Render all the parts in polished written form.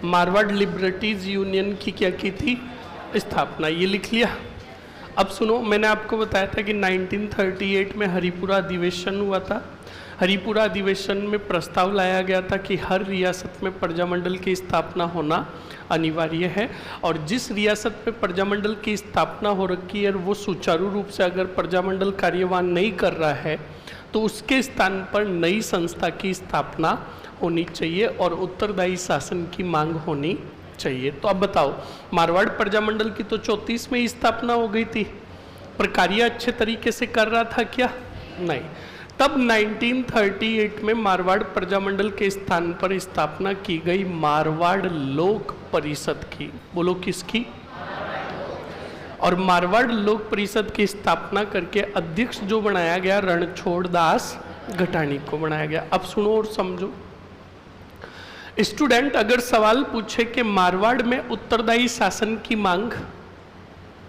Marwar liberties union की क्या की थी? स्थापना। ये लिख लिया। अब सुनो, मैंने आपको बताया था कि 1938 में हरिपुरा अधिवेशन हुआ था। हरिपुरा अधिवेशन में प्रस्ताव लाया गया था कि हर रियासत में प्रजामंडल की स्थापना होना अनिवार्य है, और जिस रियासत में प्रजामंडल की स्थापना हो रखी है वो सुचारू रूप से अगर प्रजामंडल कार्यवान नहीं कर रहा है तो उसके स्थान पर नई संस्था की स्थापना होनी चाहिए और उत्तरदायी शासन की मांग होनी चाहिए। तो अब बताओ, मारवाड़ प्रजामंडल की तो 34 में ही स्थापना हो गई थी, पर कार्य अच्छे तरीके से कर रहा था क्या? नहीं। तब 1938 में मारवाड़ प्रजामंडल के स्थान पर स्थापना की गई मारवाड़ लोक परिषद की। बोलो किसकी? और मारवाड़ लोक परिषद की स्थापना करके अध्यक्ष जो बनाया गया, रणछोड़ दास घटानी को बनाया गया। अब सुनो और समझो। स्टूडेंट अगर सवाल पूछे कि मारवाड़ में उत्तरदायी शासन की मांग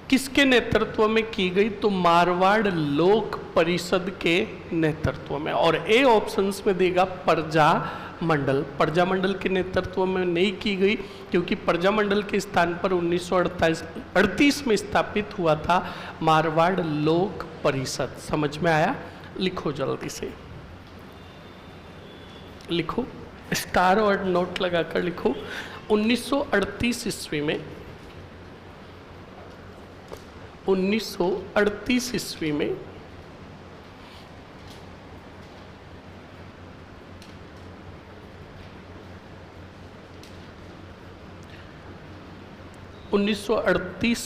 किसके नेतृत्व में की गई, तो मारवाड़ लोक परिषद के नेतृत्व में। और ए ऑप्शंस में देगा प्रजामंडल। प्रजामंडल के नेतृत्व में नहीं की गई क्योंकि प्रजामंडल के स्थान पर 1938 में स्थापित हुआ था मारवाड़ लोक परिषद। समझ में आया? लिखो जल्दी से, लिखो, स्टार और नोट लगाकर लिखो। 1938 ईस्वी में 1938 ईस्वी में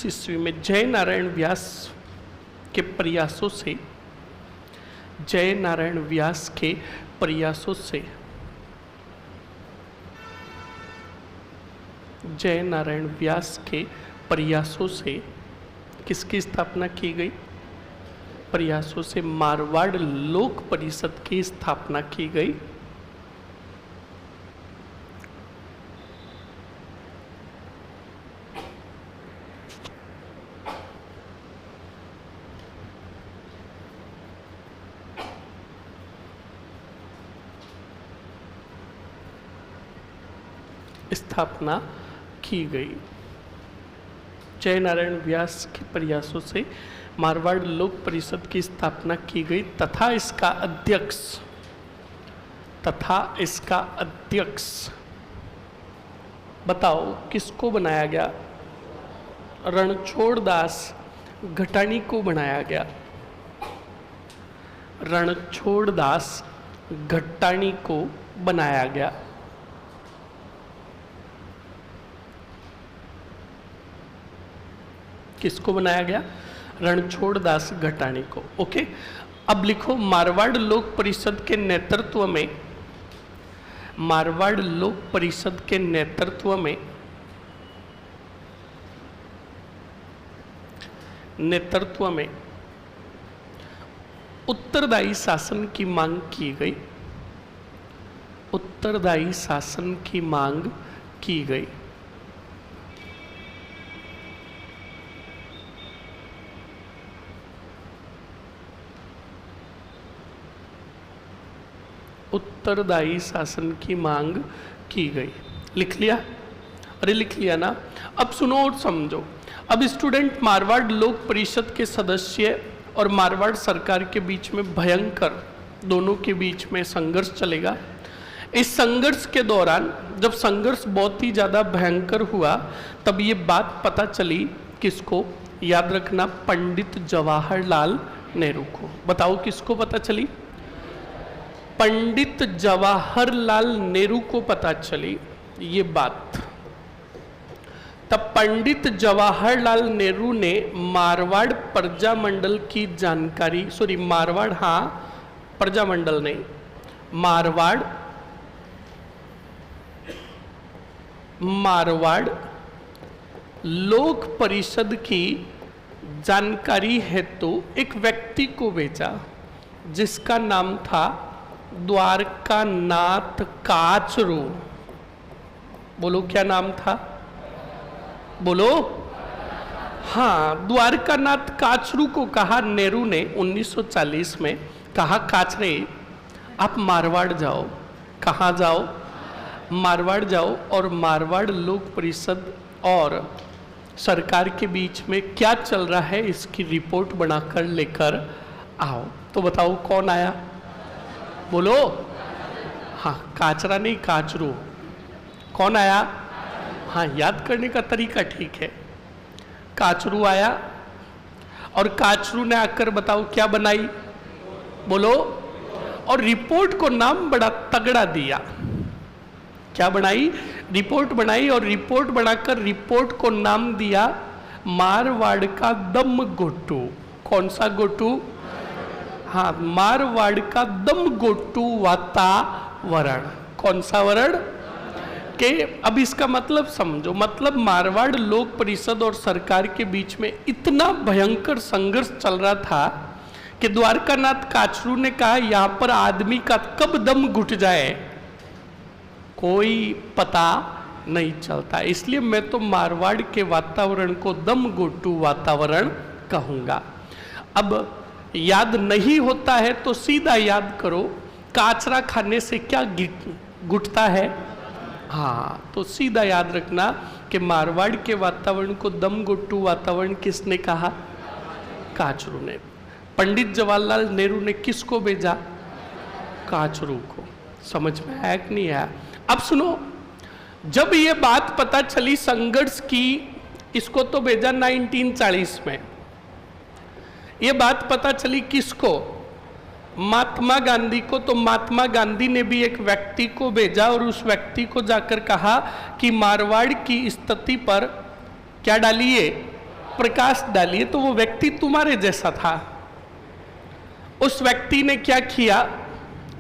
ईस्वी में जय नारायण व्यास के प्रयासों से, जय नारायण व्यास के प्रयासों से, जय नारायण व्यास के प्रयासों से किसकी स्थापना की गई? प्रयासों से मारवाड़ लोक परिषद की स्थापना की गई। स्थापना की गई। जय नारायण व्यास के प्रयासों से मारवाड़ लोक परिषद की स्थापना की गई तथा इसका अध्यक्ष बताओ किसको बनाया गया? रणछोड़ दास घटानी को बनाया गया। रणछोड़ दास घटानी को बनाया गया। किसको बनाया गया? रणछोड़ दास घटानी को। ओके, अब लिखो मारवाड़ लोक परिषद के नेतृत्व में, मारवाड़ लोक परिषद के नेतृत्व में उत्तरदायी शासन की मांग की गई। उत्तरदायी शासन की मांग की गई। उत्तरदायी शासन की मांग की गई। लिख लिया? अरे लिख लिया ना? अब सुनो और समझो। अब स्टूडेंट, मारवाड़ लोक परिषद के सदस्य और मारवाड़ सरकार के बीच में भयंकर, दोनों के बीच में संघर्ष चलेगा। इस संघर्ष के दौरान जब संघर्ष बहुत ही ज़्यादा भयंकर हुआ तब ये बात पता चली किसको? याद रखना, पंडित जवाहरलाल नेहरू को। बताओ किसको पता चली? पंडित जवाहरलाल नेहरू को पता चली ये बात। तब पंडित जवाहरलाल नेहरू ने मारवाड़ प्रजामंडल की जानकारी, मारवाड़, हाँ प्रजामंडल नहीं, मारवाड़ लोक परिषद की जानकारी हेतु एक व्यक्ति को भेजा जिसका नाम था द्वारकानाथ काचरू। बोलो क्या नाम था? बोलो। हाँ, द्वारकानाथ काचरू को कहा नेहरू ने 1940 में, कहा काचरे आप मारवाड़ जाओ। कहाँ जाओ? मारवाड़ जाओ और मारवाड़ लोक परिषद और सरकार के बीच में क्या चल रहा है इसकी रिपोर्ट बनाकर लेकर आओ। तो बताओ कौन आया, बोलो। हाँ, काचरा नहीं काचरू। कौन आया? हाँ, याद करने का तरीका ठीक है। काचरू आया और काचरू ने आकर बताओ क्या बनाई, बोलो। और रिपोर्ट को नाम बड़ा तगड़ा दिया। क्या बनाई? रिपोर्ट बनाई और रिपोर्ट बनाकर रिपोर्ट को नाम दिया मारवाड़ का दम गोटू। कौन सा गोटू? हाँ, मारवाड़ का दम गोटू वातावरण। कौन सा वरण? के अब इसका मतलब समझो। मतलब मारवाड़ लोक परिषद और सरकार के बीच में इतना भयंकर संघर्ष चल रहा था कि द्वारकानाथ काचरू ने कहा यहां पर आदमी का कब दम घुट जाए कोई पता नहीं चलता, इसलिए मैं तो मारवाड़ के वातावरण को दम गोटू वातावरण कहूंगा। अब याद नहीं होता है तो सीधा याद करो, काचरा खाने से क्या घुटता है? हाँ, तो सीधा याद रखना कि मारवाड़ के वातावरण को दम गोटू वातावरण किसने कहा? काचरू ने। पंडित जवाहरलाल नेहरू ने किसको भेजा? काचरू को। समझ में आया कि नहीं आया? अब सुनो, जब ये बात पता चली संघर्ष की, इसको तो भेजा 1940 में। ये बात पता चली किसको? महात्मा गांधी को। तो महात्मा गांधी ने भी एक व्यक्ति को भेजा और उस व्यक्ति को जाकर कहा कि मारवाड़ की स्थिति पर क्या डालिए? प्रकाश डालिए। तो वो व्यक्ति तुम्हारे जैसा था। उस व्यक्ति ने क्या किया?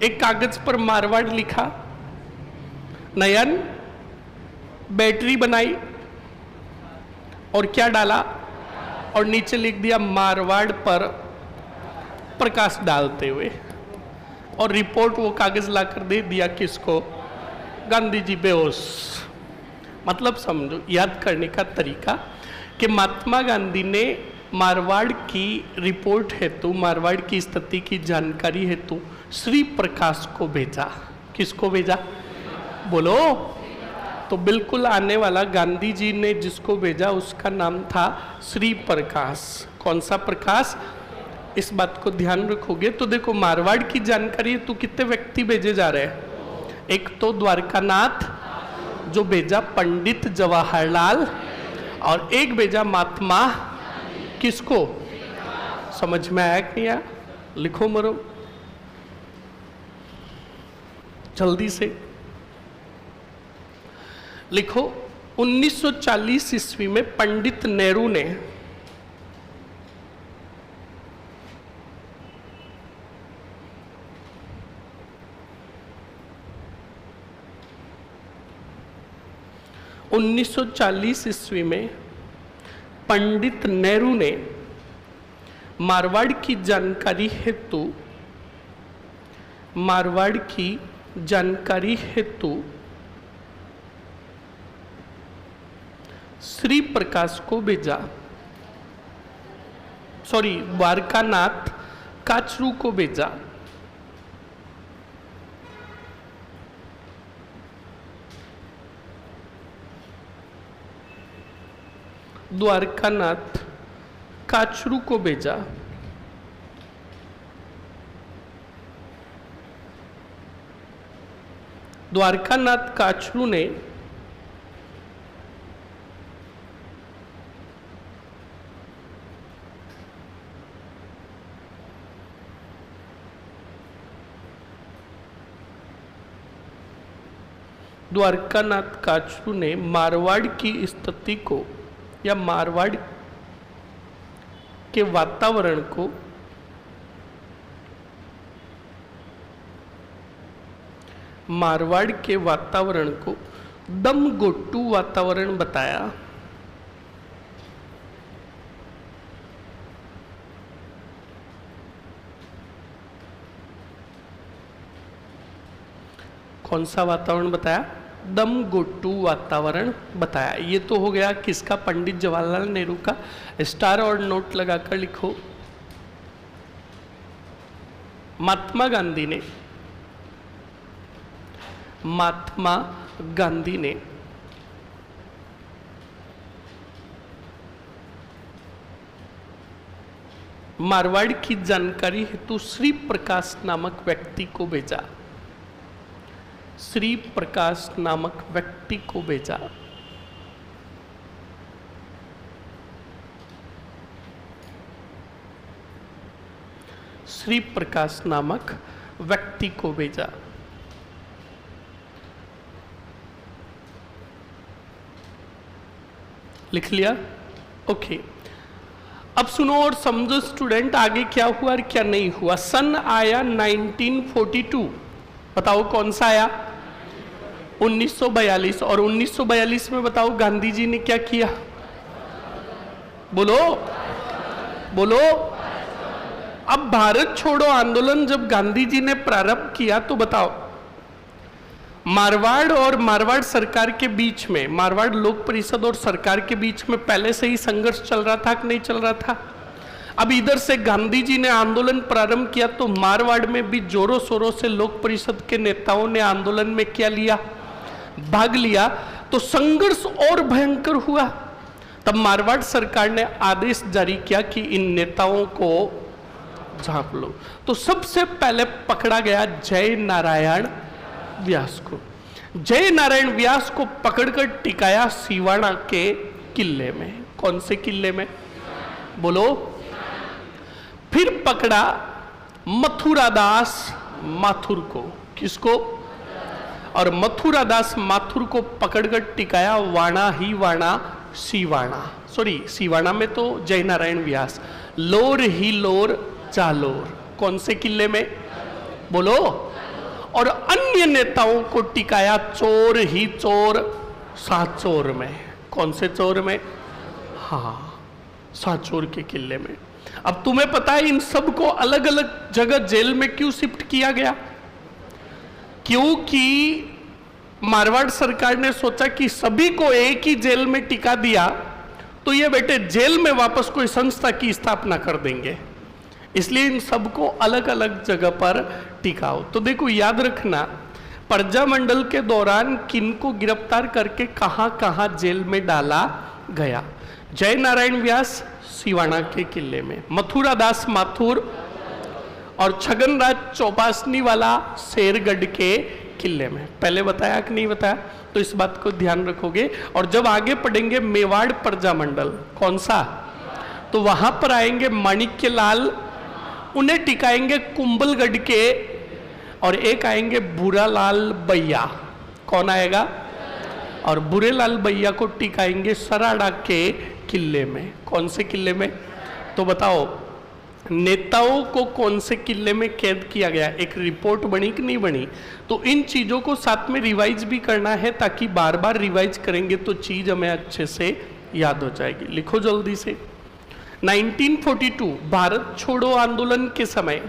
एक कागज पर मारवाड़ लिखा, नयन बैटरी बनाई और क्या डाला? और नीचे लिख दिया मारवाड़ पर प्रकाश डालते हुए, और रिपोर्ट वो कागज लाकर दे दिया किसको? गांधी जी बेहोश। मतलब समझो याद करने का तरीका कि महात्मा गांधी ने मारवाड़ की रिपोर्ट हेतु, मारवाड़ की स्थिति की जानकारी हेतु श्री प्रकाश को भेजा। किसको भेजा? बोलो। तो बिल्कुल आने वाला गांधी जी ने जिसको भेजा उसका नाम था श्री प्रकाश। कौन सा प्रकाश? इस बात को ध्यान रखोगे तो देखो, मारवाड़ की जानकारी तो कितने व्यक्ति भेजे जा रहे हैं? एक तो द्वारकानाथ जो भेजा पंडित जवाहरलाल, और एक भेजा महात्मा किसको? समझ में आया कि नहीं आया? लिखो मरो जल्दी से लिखो। 1940 ईस्वी में पंडित नेहरू ने ईस्वी में पंडित नेहरू ने मारवाड़ की जानकारी हेतु, मारवाड़ की जानकारी हेतु श्री प्रकाश को भेजा, सॉरी द्वारकानाथ काचरू को भेजा। द्वारकानाथ काचरू को भेजा। द्वारकानाथ काचरू ने मारवाड़ की स्थिति को या मारवाड़ के वातावरण को दम गोटू वातावरण बताया। कौन सा वातावरण बताया? दम गोटू वातावरण बताया। ये तो हो गया किसका? पंडित जवाहरलाल नेहरू का। स्टार और नोट लगाकर लिखो। महात्मा गांधी ने मारवाड़ की जानकारी हेतु श्री प्रकाश नामक व्यक्ति को भेजा? श्री प्रकाश नामक व्यक्ति को भेजा। श्री प्रकाश नामक व्यक्ति को भेजा। लिख लिया? ओके। अब सुनो और समझो स्टूडेंट, आगे क्या हुआ और क्या नहीं हुआ। सन आया 1942, बताओ कौन सा आया? 1942। और 1942 में बताओ गांधी जी ने क्या किया? बोलो बोलो। अब भारत छोड़ो आंदोलन जब गांधी जी ने प्रारंभ किया तो बताओ, मारवाड़ और मारवाड़ सरकार के बीच में, मारवाड़ लोक परिषद और सरकार के बीच में पहले से ही संघर्ष चल रहा था कि नहीं चल रहा था? अब इधर से गांधी जी ने आंदोलन प्रारंभ किया तो मारवाड़ में भी जोरों शोरों से लोक परिषद के नेताओं ने आंदोलन में क्या लिया? भाग लिया। तो संघर्ष और भयंकर हुआ। तब मारवाड़ सरकार ने आदेश जारी किया कि इन नेताओं को झांप लो। तो सबसे पहले पकड़ा गया जय नारायण व्यास को। जय नारायण व्यास को पकड़कर टिकाया सिवाना के किले में। कौन से किले में? बोलो। फिर पकड़ा मथुरादास माथुर को। किसको? और मथुरादास माथुर को पकड़कर टिकाया वाणा ही वाणा सिवाना। सॉरी, सिवाना में तो जय नारायण व्यास। लोर ही लोर जालोर। कौन से किले में? बोलो। और अन्य नेताओं को टिकाया चोर ही चोर सांचौर में। कौन से चोर में? हाँ, सांचौर के किले में। अब तुम्हें पता है इन सब को अलग अलग जगह जेल में क्यों शिफ्ट किया गया? क्योंकि मारवाड़ सरकार ने सोचा कि सभी को एक ही जेल में टिका दिया तो ये बेटे जेल में वापस कोई संस्था की स्थापना कर देंगे, इसलिए इन सबको अलग अलग जगह पर टिकाओ। तो देखो याद रखना, प्रजामंडल के दौरान किनको गिरफ्तार करके कहां कहां जेल में डाला गया। जय नारायण व्यास सिवाना के किले में, मथुरादास माथुर और छगनराज चौपासनी वाला शेरगढ़ के किले में। पहले बताया कि नहीं बताया? तो इस बात को ध्यान रखोगे। और जब आगे पढ़ेंगे मेवाड़ प्रजामंडल, कौन सा, तो वहां पर आएंगे माणिक्य लाल, उन्हें टिकाएंगे कुंभलगढ़ के, और एक आएंगे बुरालाल बैया। कौन आएगा? और बुरेलाल बैया को टिकाएंगे सराड़ा के किले में। कौन से किले में? तो बताओ नेताओं को कौन से किले में कैद किया गया? एक रिपोर्ट बनी कि नहीं बनी? तो इन चीजों को साथ में रिवाइज भी करना है, ताकि बार बार रिवाइज करेंगे तो चीज हमें अच्छे से याद हो जाएगी। लिखो जल्दी से। 1942 भारत छोड़ो आंदोलन के समय,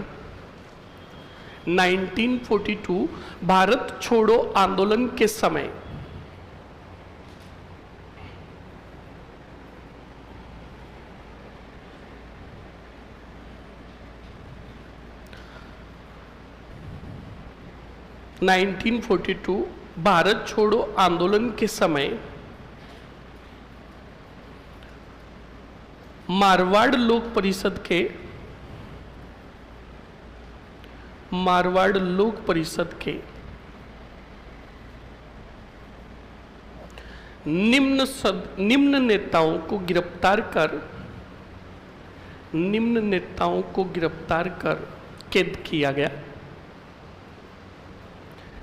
1942 भारत छोड़ो आंदोलन के समय भारत छोड़ो आंदोलन के समय मारवाड़ लोक परिषद के निम्न नेताओं को गिरफ्तार कर कैद किया गया।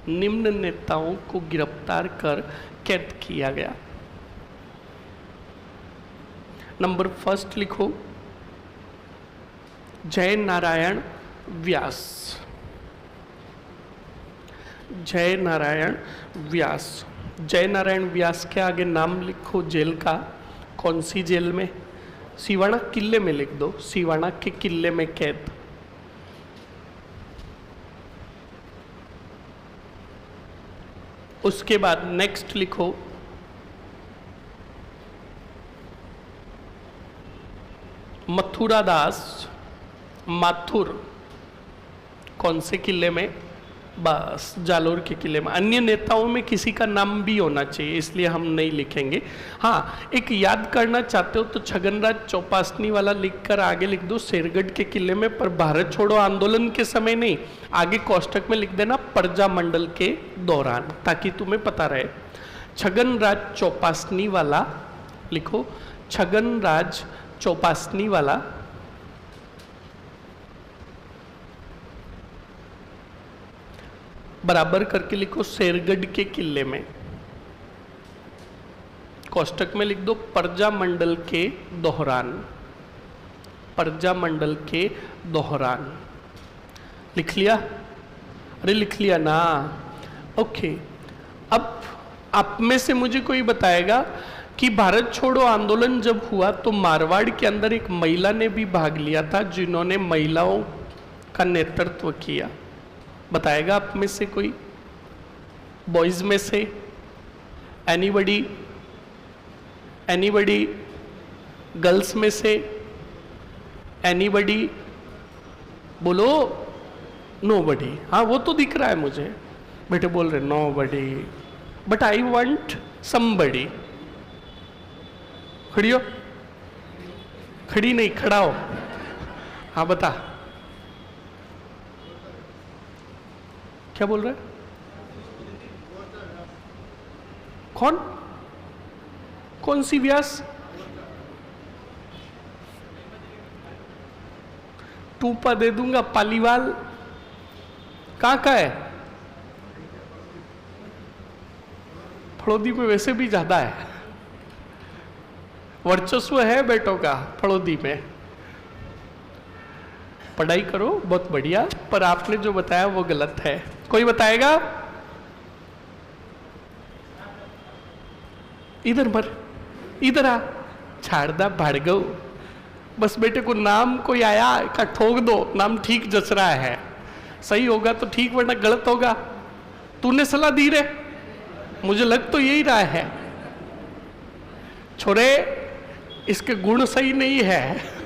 निम्न नेताओं को गिरफ्तार कर कैद किया गया। नंबर फर्स्ट लिखो, जय नारायण व्यास। जय नारायण व्यास। जय नारायण व्यास के आगे नाम लिखो जेल का। कौन सी जेल में? सिवाना किले में लिख दो, सिवाना के किले में कैद। उसके बाद नेक्स्ट लिखो, मथुरादास माथुर। कौन से किले में? बस जालोर के किले में। अन्य नेताओं में किसी का नाम भी होना चाहिए, इसलिए हम नहीं लिखेंगे। हाँ, एक याद करना चाहते हो तो छगनराज चौपासनी वाला लिखकर आगे लिख दो शेरगढ़ के किले में, पर भारत छोड़ो आंदोलन के समय नहीं, आगे कोष्टक में लिख देना प्रजा मंडल के दौरान, ताकि तुम्हें पता रहे। छगनराज चौपासनी वाला लिखो, छगनराज चौपासनी वाला बराबर करके लिखो शेरगढ़ के किले में, कोष्टक में लिख दो प्रजा मंडल के दौरान, प्रजा मंडल के दौरान। लिख लिया? अरे लिख लिया ना? ओके। अब आप में से मुझे कोई बताएगा कि भारत छोड़ो आंदोलन जब हुआ तो मारवाड़ के अंदर एक महिला ने भी भाग लिया था, जिन्होंने महिलाओं का नेतृत्व किया। बताएगा आप में से कोई? बॉयज में से एनीबडी? एनीबडी? गर्ल्स में से एनीबडी? बोलो। नोबडी। हाँ, वो तो दिख रहा है मुझे, बेटे बोल रहे nobody, but I want somebody. खड़ी हो? खड़ी नहीं, खड़ा हो। हाँ बता, क्या बोल रहे? कौन? कौन सी व्यास? टूपा दे दूंगा। पालीवाल कहाँ का है? फड़ोदी में वैसे भी ज्यादा है, वर्चस्व है बेटों का फड़ोदी में। पढ़ाई करो, बहुत बढ़िया, पर आपने जो बताया वो गलत है। कोई बताएगा? इधर मर, इधर आ, छाड़दा भाड़गव। बस बेटे को नाम कोई आया का ठोक दो, नाम ठीक जच रहा है, सही होगा तो ठीक, वरना गलत होगा। तूने सलाह दी रे, मुझे लग तो यही रहा है। छोरे, इसके गुण सही नहीं है।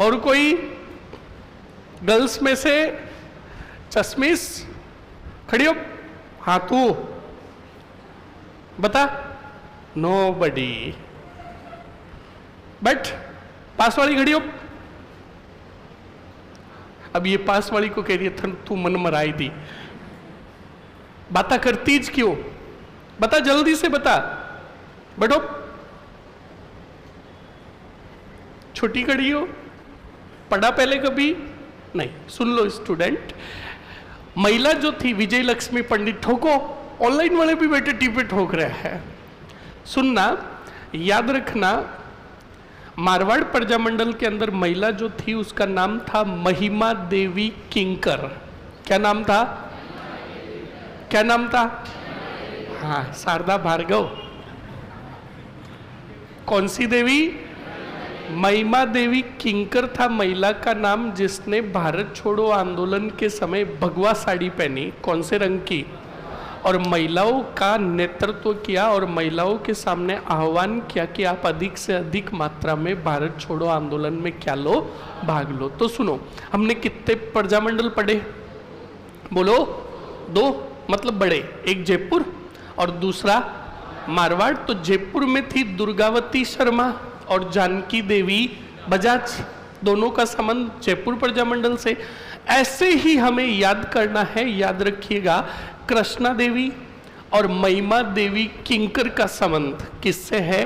और कोई गर्ल्स में से? चश्मिश खड़ी हो। हाँ तू बता। नोबडी। बैठ। पास वाली खड़ी हो। अब ये पास वाली को कह रही है तू मन मराई दी, बात करतीज क्यों? बता, जल्दी से बता। बैठो। छोटी खड़ी हो, पढ़ा पहले कभी नहीं? सुन लो स्टूडेंट, महिला जो थी विजय लक्ष्मी पंडित, ठोको, ऑनलाइन वाले भी बेटे टीपे ठोक रहे हैं। सुनना, याद रखना, मारवाड़ प्रजामंडल के अंदर महिला जो थी उसका नाम था महिमा देवी किंकर। क्या नाम था? क्या नाम था? हाँ, शारदा भार्गव। कौन सी देवी? महिमा देवी किंकर था महिला का नाम, जिसने भारत छोड़ो आंदोलन के समय भगवा साड़ी पहनी। कौन से रंग की? और महिलाओं का नेतृत्व किया और महिलाओं के सामने आह्वान किया कि आप अधिक से अधिक मात्रा में भारत छोड़ो आंदोलन में क्या लो? भाग लो। तो सुनो, हमने कितने प्रजामंडल पढ़े? बोलो। 2, मतलब बड़े, एक जयपुर और दूसरा मारवाड़। तो जयपुर में थी दुर्गावती शर्मा और जानकी देवी बजाज, दोनों का संबंध जयपुर प्रजामंडल से। ऐसे ही हमें याद करना है, याद रखिएगा, कृष्णा देवी और महिमा देवी किंकर का संबंध किससे है?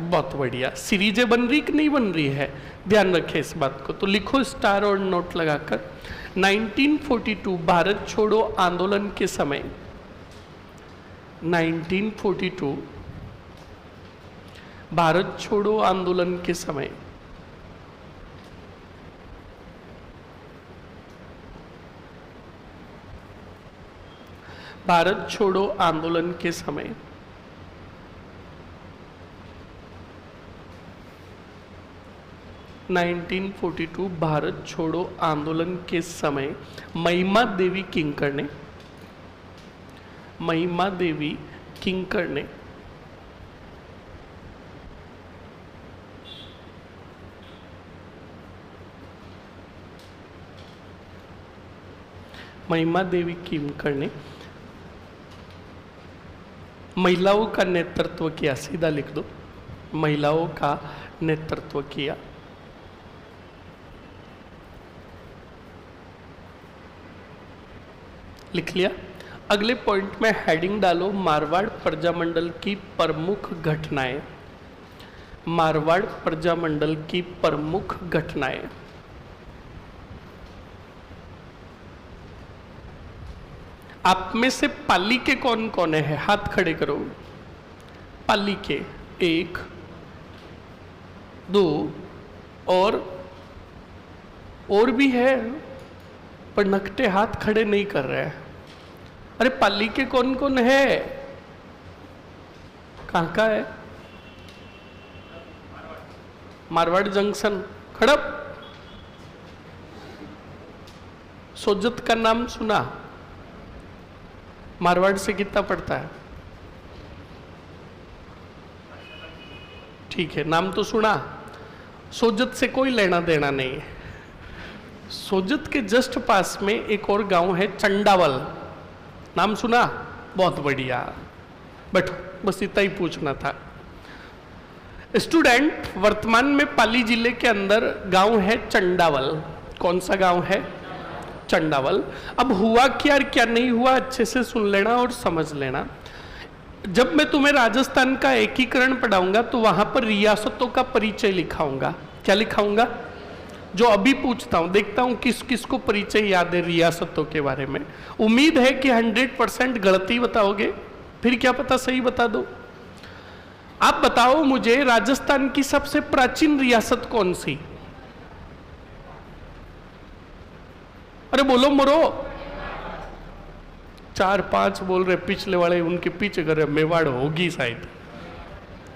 बहुत बढ़िया। सीरीजें बन रही कि नहीं बन रही है? ध्यान रखें इस बात को। तो लिखो स्टार और नोट लगाकर। 1942 भारत छोड़ो आंदोलन के समय, 1942 भारत छोड़ो आंदोलन के समय भारत छोड़ो आंदोलन के समय भारत छोड़ो आंदोलन के समय महिमा देवी किंकर ने महिमा देवी कीमकर ने महिलाओं का नेतृत्व किया, सीधा लिख दो, महिलाओं का नेतृत्व किया। लिख लिया। अगले पॉइंट में हेडिंग डालो, मारवाड़ प्रजामंडल की प्रमुख घटनाएं। मारवाड़ प्रजामंडल की प्रमुख घटनाएं। आप में से पाली के कौन कौन है? हाथ खड़े करो। पाली के 1 2 और भी है, पर नकटे हाथ खड़े नहीं कर रहे हैं। अरे पाली के कौन कौन है? कहाँ का है? मारवाड़ जंक्शन खड़प। सोजत का नाम सुना? मारवाड़ से कितना पड़ता है? ठीक है, नाम तो सुना। सोजत से कोई लेना देना नहीं है। सोजत के जस्ट पास में एक और गांव है चंडावल, नाम सुना? बहुत बढ़िया, बैठो, बस इतना ही पूछना था। स्टूडेंट, वर्तमान में पाली जिले के अंदर गांव है चंडावल। कौन सा गांव है? चंडावल। अब हुआ क्या और क्या नहीं हुआ अच्छे से सुन लेना और समझ लेना। जब मैं तुम्हें राजस्थान का एकीकरण पढ़ाऊंगा तो वहां पर रियासतों का परिचय लिखाऊंगा। क्या लिखाऊंगा? जो अभी पूछता हूं, देखता हूं किस किस को परिचय याद है रियासतों के बारे में। उम्मीद है कि 100% गलती बताओगे, फिर क्या पता सही बता दो। आप बताओ मुझे, राजस्थान की सबसे प्राचीन रियासत कौन सी? अरे बोलो मरो। 4-5 बोल रहे, पिछले वाले उनके पीछे कर रहे। मेवाड़ होगी शायद।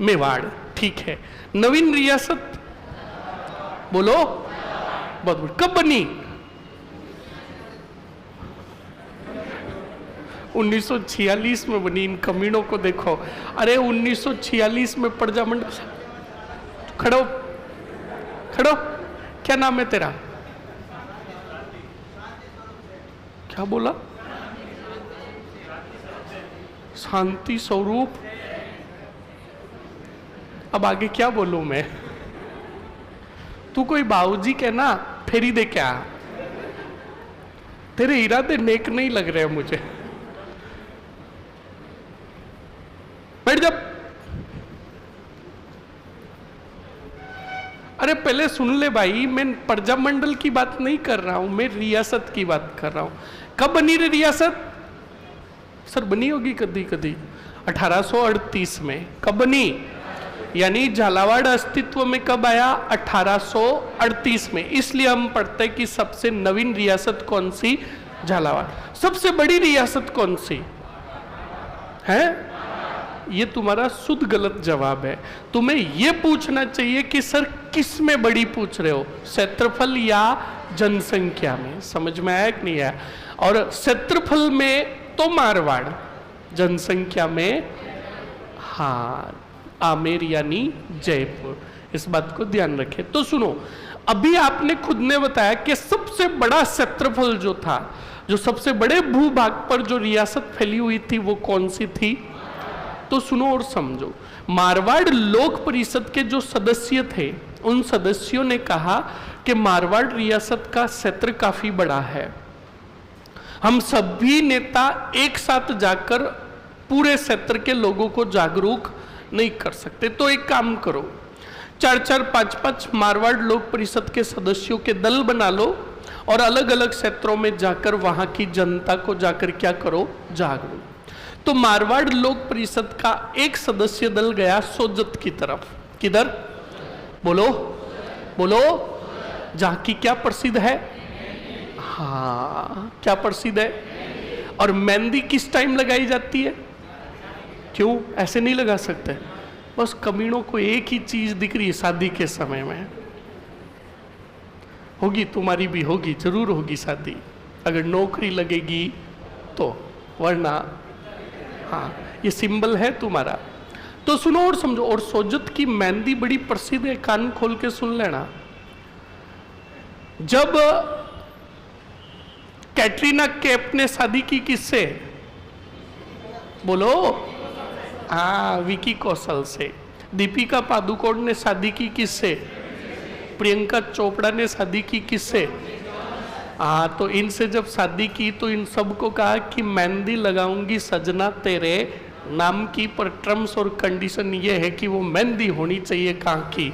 मेवाड़, ठीक है। नवीन रियासत बोलो। बहुत। कब बनी? 1946 में बनी। इन कमीनों को देखो। अरे 1946 में प्रजामंडल। खड़ो खड़ो, क्या नाम है तेरा? क्या बोला? शांति स्वरूप। अब आगे क्या बोलूं मैं? तू कोई बाबूजी कहना, फेरी दे क्या? तेरे इरादे नेक नहीं लग रहे मुझे। बैठ जा। अरे पहले सुन ले भाई, मैं प्रजामंडल की बात नहीं कर रहा हूं, मैं रियासत की बात कर रहा हूं। कब बनी रे रियासत? सर बनी होगी कभी कभी 1838 में। कब बनी? यानी झालावाड़ अस्तित्व में कब आया? 1838 में। इसलिए हम पढ़ते हैं कि सबसे नवीन रियासत कौन सी? झालावाड़। सबसे बड़ी रियासत कौन सी है? ये तुम्हारा शुद्ध गलत जवाब है। तुम्हें ये पूछना चाहिए कि सर किस में बड़ी पूछ रहे हो, क्षेत्रफल या जनसंख्या में? समझ में आया कि नहीं आया? और क्षेत्रफल में तो मारवाड़, जनसंख्या में हाँ आमेर यानी जयपुर। इस बात को ध्यान रखें। तो सुनो, अभी आपने खुद ने बताया कि सबसे बड़ा क्षेत्रफल जो था, जो सबसे बड़े भूभाग पर जो रियासत फैली हुई थी, वो कौन सी थी? तो सुनो और समझो। मारवाड़ लोक परिषद के जो सदस्य थे, उन सदस्यों ने कहा कि मारवाड़ रियासत का क्षेत्र काफी बड़ा है, हम सभी नेता एक साथ जाकर पूरे क्षेत्र के लोगों को जागरूक नहीं कर सकते। तो एक काम करो, 4-4, 5-5 मारवाड़ लोक परिषद के सदस्यों के दल बना लो और अलग अलग क्षेत्रों में जाकर वहां की जनता को जाकर क्या करो? जागरूक। तो मारवाड़ लोक परिषद का एक सदस्य दल गया सोजत की तरफ। किधर? बोलो बोलो। जहां की क्या प्रसिद्ध है? हाँ, क्या प्रसिद्ध है? और मेहंदी किस टाइम लगाई जाती है? क्यों ऐसे नहीं लगा सकते? बस कमीनों को एक ही चीज दिख रही है, शादी के समय में होगी, तुम्हारी भी होगी, जरूर होगी शादी, अगर नौकरी लगेगी तो, वरना हाँ ये सिंबल है तुम्हारा। तो सुनो और समझो। और सोजत की मेहंदी बड़ी प्रसिद्ध है, कान खोल के सुन लेना। जब कैटरीना कैफ ने शादी की किससे? बोलो। हाँ, विकी कौशल से। दीपिका पादुकोण ने शादी की किससे? प्रियंका चोपड़ा ने शादी की किससे? हाँ, तो इनसे जब शादी की तो इन सबको कहा कि मेहंदी लगाऊंगी सजना तेरे नाम की, पर टर्म्स और कंडीशन ये है कि वो मेहंदी होनी चाहिए कहाँ की?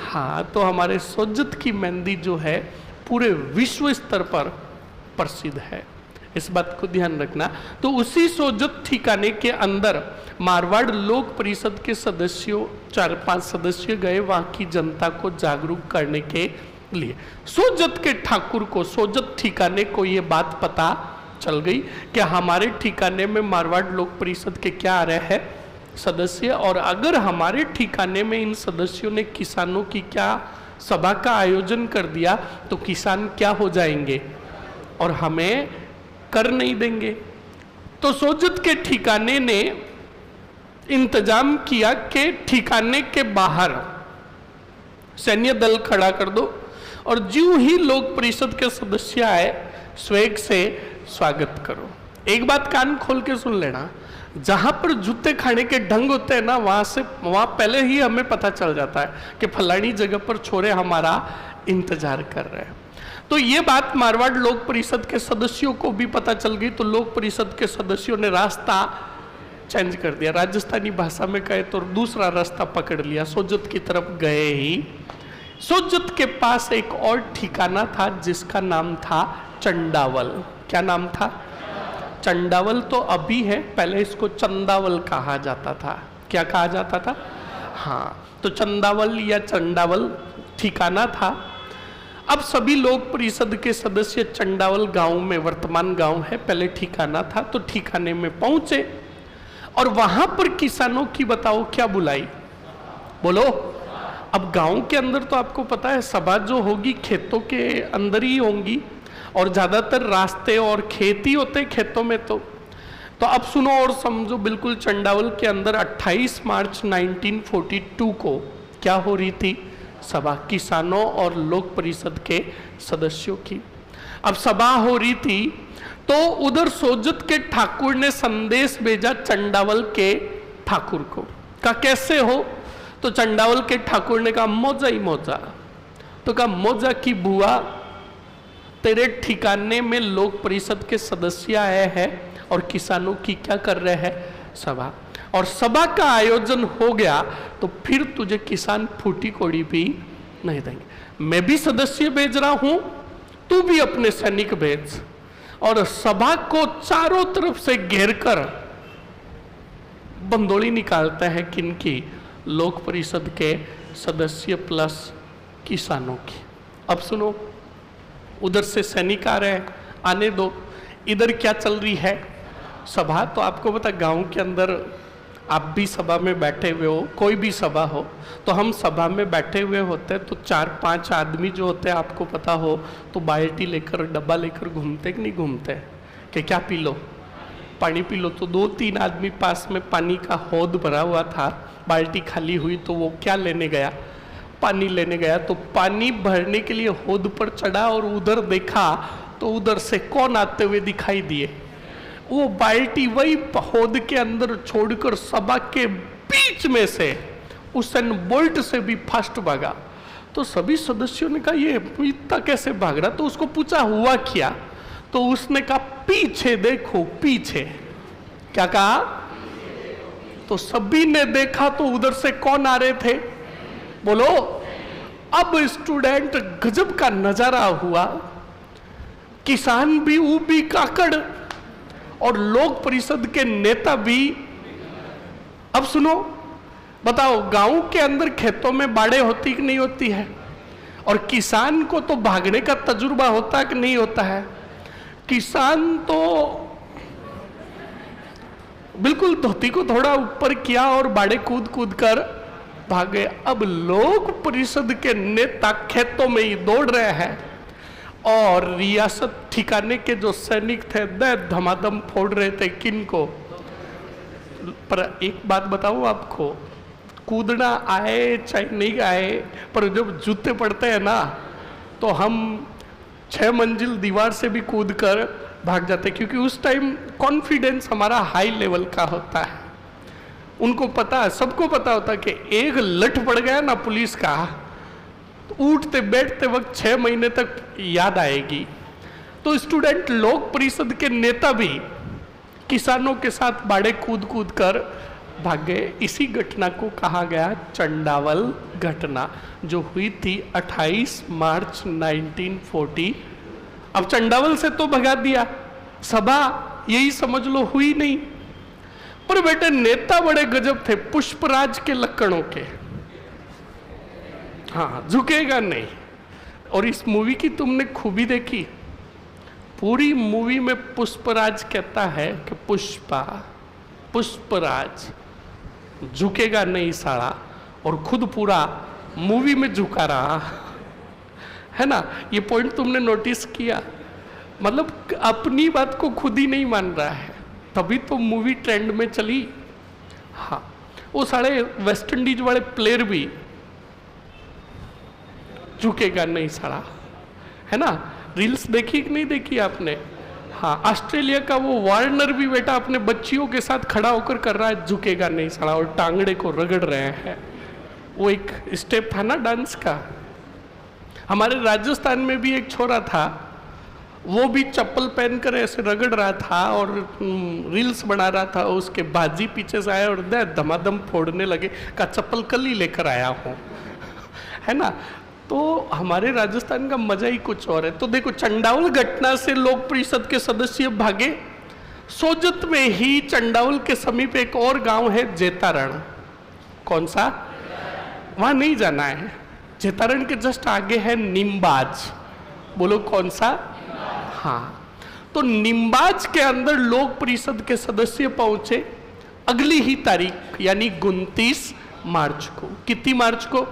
हाँ, तो हमारे सोजत की मेहंदी जो है पूरे विश्व स्तर पर प्रसिद्ध है, इस बात को ध्यान रखना। तो उसी सोजत ठिकाने के अंदर मारवाड़ लोक परिषद के सदस्यों 4-5 सदस्य गए वहाँ की जनता को जागरूक करने के लिए। सोजत के ठाकुर को, सोजत ठिकाने को ये बात पता चल गई कि हमारे ठिकाने में मारवाड़ लोक परिषद के क्या आ रहे हैं सदस्य, और अगर हमारे ठिकाने में इन सदस्यों ने किसानों की क्या सभा का आयोजन कर दिया तो किसान क्या हो जाएंगे और हमें कर नहीं देंगे। तो सोजत के ठिकाने ने इंतजाम किया कि ठिकाने के बाहर सैन्य दल खड़ा कर दो और ज्यों ही लोक परिषद के सदस्य आए स्वेग से स्वागत करो। एक बात कान खोल के सुन लेना, जहां पर जूते खाने के ढंग होते हैं ना, वहां पहले ही हमें पता चल जाता है कि फलानी जगह पर छोरे हमारा इंतजार कर रहे हैं। तो ये बात मारवाड़ लोक परिषद के सदस्यों को भी पता चल गई। तो लोक परिषद के सदस्यों ने रास्ता चेंज कर दिया, राजस्थानी भाषा में कहे तो दूसरा रास्ता पकड़ लिया, सोजत की तरफ गए ही। सोजत के पास एक और ठिकाना था जिसका नाम था चंडावल। क्या नाम था? चंडावल तो अभी है, पहले इसको चंदावल कहा जाता था। क्या कहा जाता था? हाँ, तो चंदावल या चंडावल ठिकाना था। अब सभी लोक परिषद के सदस्य चंडावल गांव में, वर्तमान गांव है, पहले ठिकाना था, तो ठिकाने में पहुंचे और वहां पर किसानों की बताओ क्या बुलाई? बोलो। अब गांव के अंदर तो आपको पता है सभा जो होगी खेतों के अंदर ही होंगी और ज्यादातर रास्ते और खेती होते खेतों में। तो अब सुनो और समझो, बिल्कुल चंडावल के अंदर 28 मार्च 1942 को क्या हो रही थी? सभा, किसानों और लोक परिषद के सदस्यों की। अब सभा हो रही थी तो उधर सोजत के ठाकुर ने संदेश भेजा चंडावल के ठाकुर को, कहा कैसे हो? तो चंडावल के ठाकुर ने कहा मौजा ही मौजा। तो कहा मौजा की बुआ, तेरे ठिकाने में लोक परिषद के सदस्य आए हैं और किसानों की क्या कर रहे हैं? सभा। और सभा का आयोजन हो गया तो फिर तुझे किसान फूटी कोड़ी भी नहीं देंगे। मैं भी सदस्य भेज रहा हूं, तू भी अपने सैनिक भेज। और सभा को चारों तरफ से घेरकर बंदोली निकालता है किनकी? लोक परिषद के सदस्य प्लस किसानों की। अब सुनो, उधर से सैनिक आ रहे हैं, आने दो। इधर क्या चल रही है? सभा। तो आपको पता गांव के अंदर आप भी सभा में बैठे हुए हो, कोई भी सभा हो तो हम सभा में बैठे हुए होते हैं तो 4-5 आदमी जो होते हैं आपको पता हो तो बाल्टी लेकर डब्बा लेकर घूमते कि नहीं घूमते कि क्या पी लो, पानी पी लो। तो 2-3 आदमी पास में पानी का हौद भरा हुआ था, बाल्टी खाली हुई तो वो क्या लेने गया? पानी लेने गया। तो पानी भरने के लिए हौद पर चढ़ा और उधर देखा तो उधर से कौन आते हुए दिखाई दिए? वो बाल्टी वही हौद के अंदर छोड़कर सभा के बीच में से उसेन बोल्ट से भी फास्ट भागा। तो सभी सदस्यों ने कहा ये इतना कैसे भाग रहा? तो उसको पूछा हुआ क्या? तो उसने कहा पीछे देखो, पीछे। क्या कहा? तो सभी ने देखा तो उधर से कौन आ रहे थे? बोलो। अब स्टूडेंट गजब का नजारा हुआ, किसान भी ऊबी काकड़ और लोक परिषद के नेता भी। अब सुनो, बताओ गांव के अंदर खेतों में बाड़े होती कि नहीं होती है? और किसान को तो भागने का तजुर्बा होता कि नहीं होता है? किसान तो बिल्कुल धोती को थोड़ा ऊपर किया और बाड़े कूद कूद कर भागे। अब लोक परिषद के नेता खेतों में ही दौड़ रहे हैं और रियासत ठिकाने के जो सैनिक थे दे धमाधम फोड़ रहे थे किनको? पर एक बात बताऊं आपको, कूदना आए चाहे नहीं आए, पर जब जूते पड़ते हैं ना तो हम 6 मंजिल दीवार से भी कूद कर भाग जाते, क्योंकि उस टाइम कॉन्फिडेंस हमारा हाई लेवल का होता है। उनको पता है, सबको पता होता है कि एक लठ पड़ गया ना पुलिस का, तो उठते बैठते वक्त 6 महीने तक याद आएगी। तो स्टूडेंट लोक परिषद के नेता भी किसानों के साथ बाड़े कूद कूद कर भाग गए। इसी घटना को कहा गया चंडावल घटना, जो हुई थी 28 मार्च 1940। अब चंडावल से तो भगा दिया, सभा यही समझ लो हुई नहीं, पर बेटे नेता बड़े गजब थे, पुष्पराज के लक्षणों के। हाँ, झुकेगा नहीं। और इस मूवी की तुमने खूबी देखी, पूरी मूवी में पुष्पराज कहता है कि पुष्पराज झुकेगा नहीं साला, और खुद पूरा मूवी में झुका रहा है ना। ये पॉइंट तुमने नोटिस किया, मतलब अपनी बात को खुद ही नहीं मान रहा है, तभी तो मूवी ट्रेंड में चली। हाँ, वो सारे वेस्ट इंडीज वाले प्लेयर भी झुकेगा नहीं साला, है ना। रील्स देखी कि नहीं देखी आपने? हाँ, ऑस्ट्रेलिया का वो वार्नर भी बेटा अपने बच्चियों के साथ खड़ा होकर कर रहा है झुकेगा नहीं साला, और टांगड़े को रगड़ रहे हैं। वो एक स्टेप था ना डांस का। हमारे राजस्थान में भी एक छोरा था, वो भी चप्पल पहनकर ऐसे रगड़ रहा था और रील्स बना रहा था। उसके बाजी पीछे से आया और धमाधम फोड़ने लगे, का चप्पल कल ही लेकर आया हूँ, है ना। तो हमारे राजस्थान का मजा ही कुछ और है। तो देखो, चंडावल घटना से लोक परिषद के सदस्य भागे। सोजत में ही चंडावल के समीप एक और गांव है जेतारण। कौन सा? वहां नहीं जाना है। जेतारण के जस्ट आगे है निम्बाज। बोलो कौन सा? हाँ, तो निम्बाज के अंदर लोक परिषद के सदस्य पहुंचे अगली ही तारीख, यानी 29 मार्च को। कितनी मार्च को?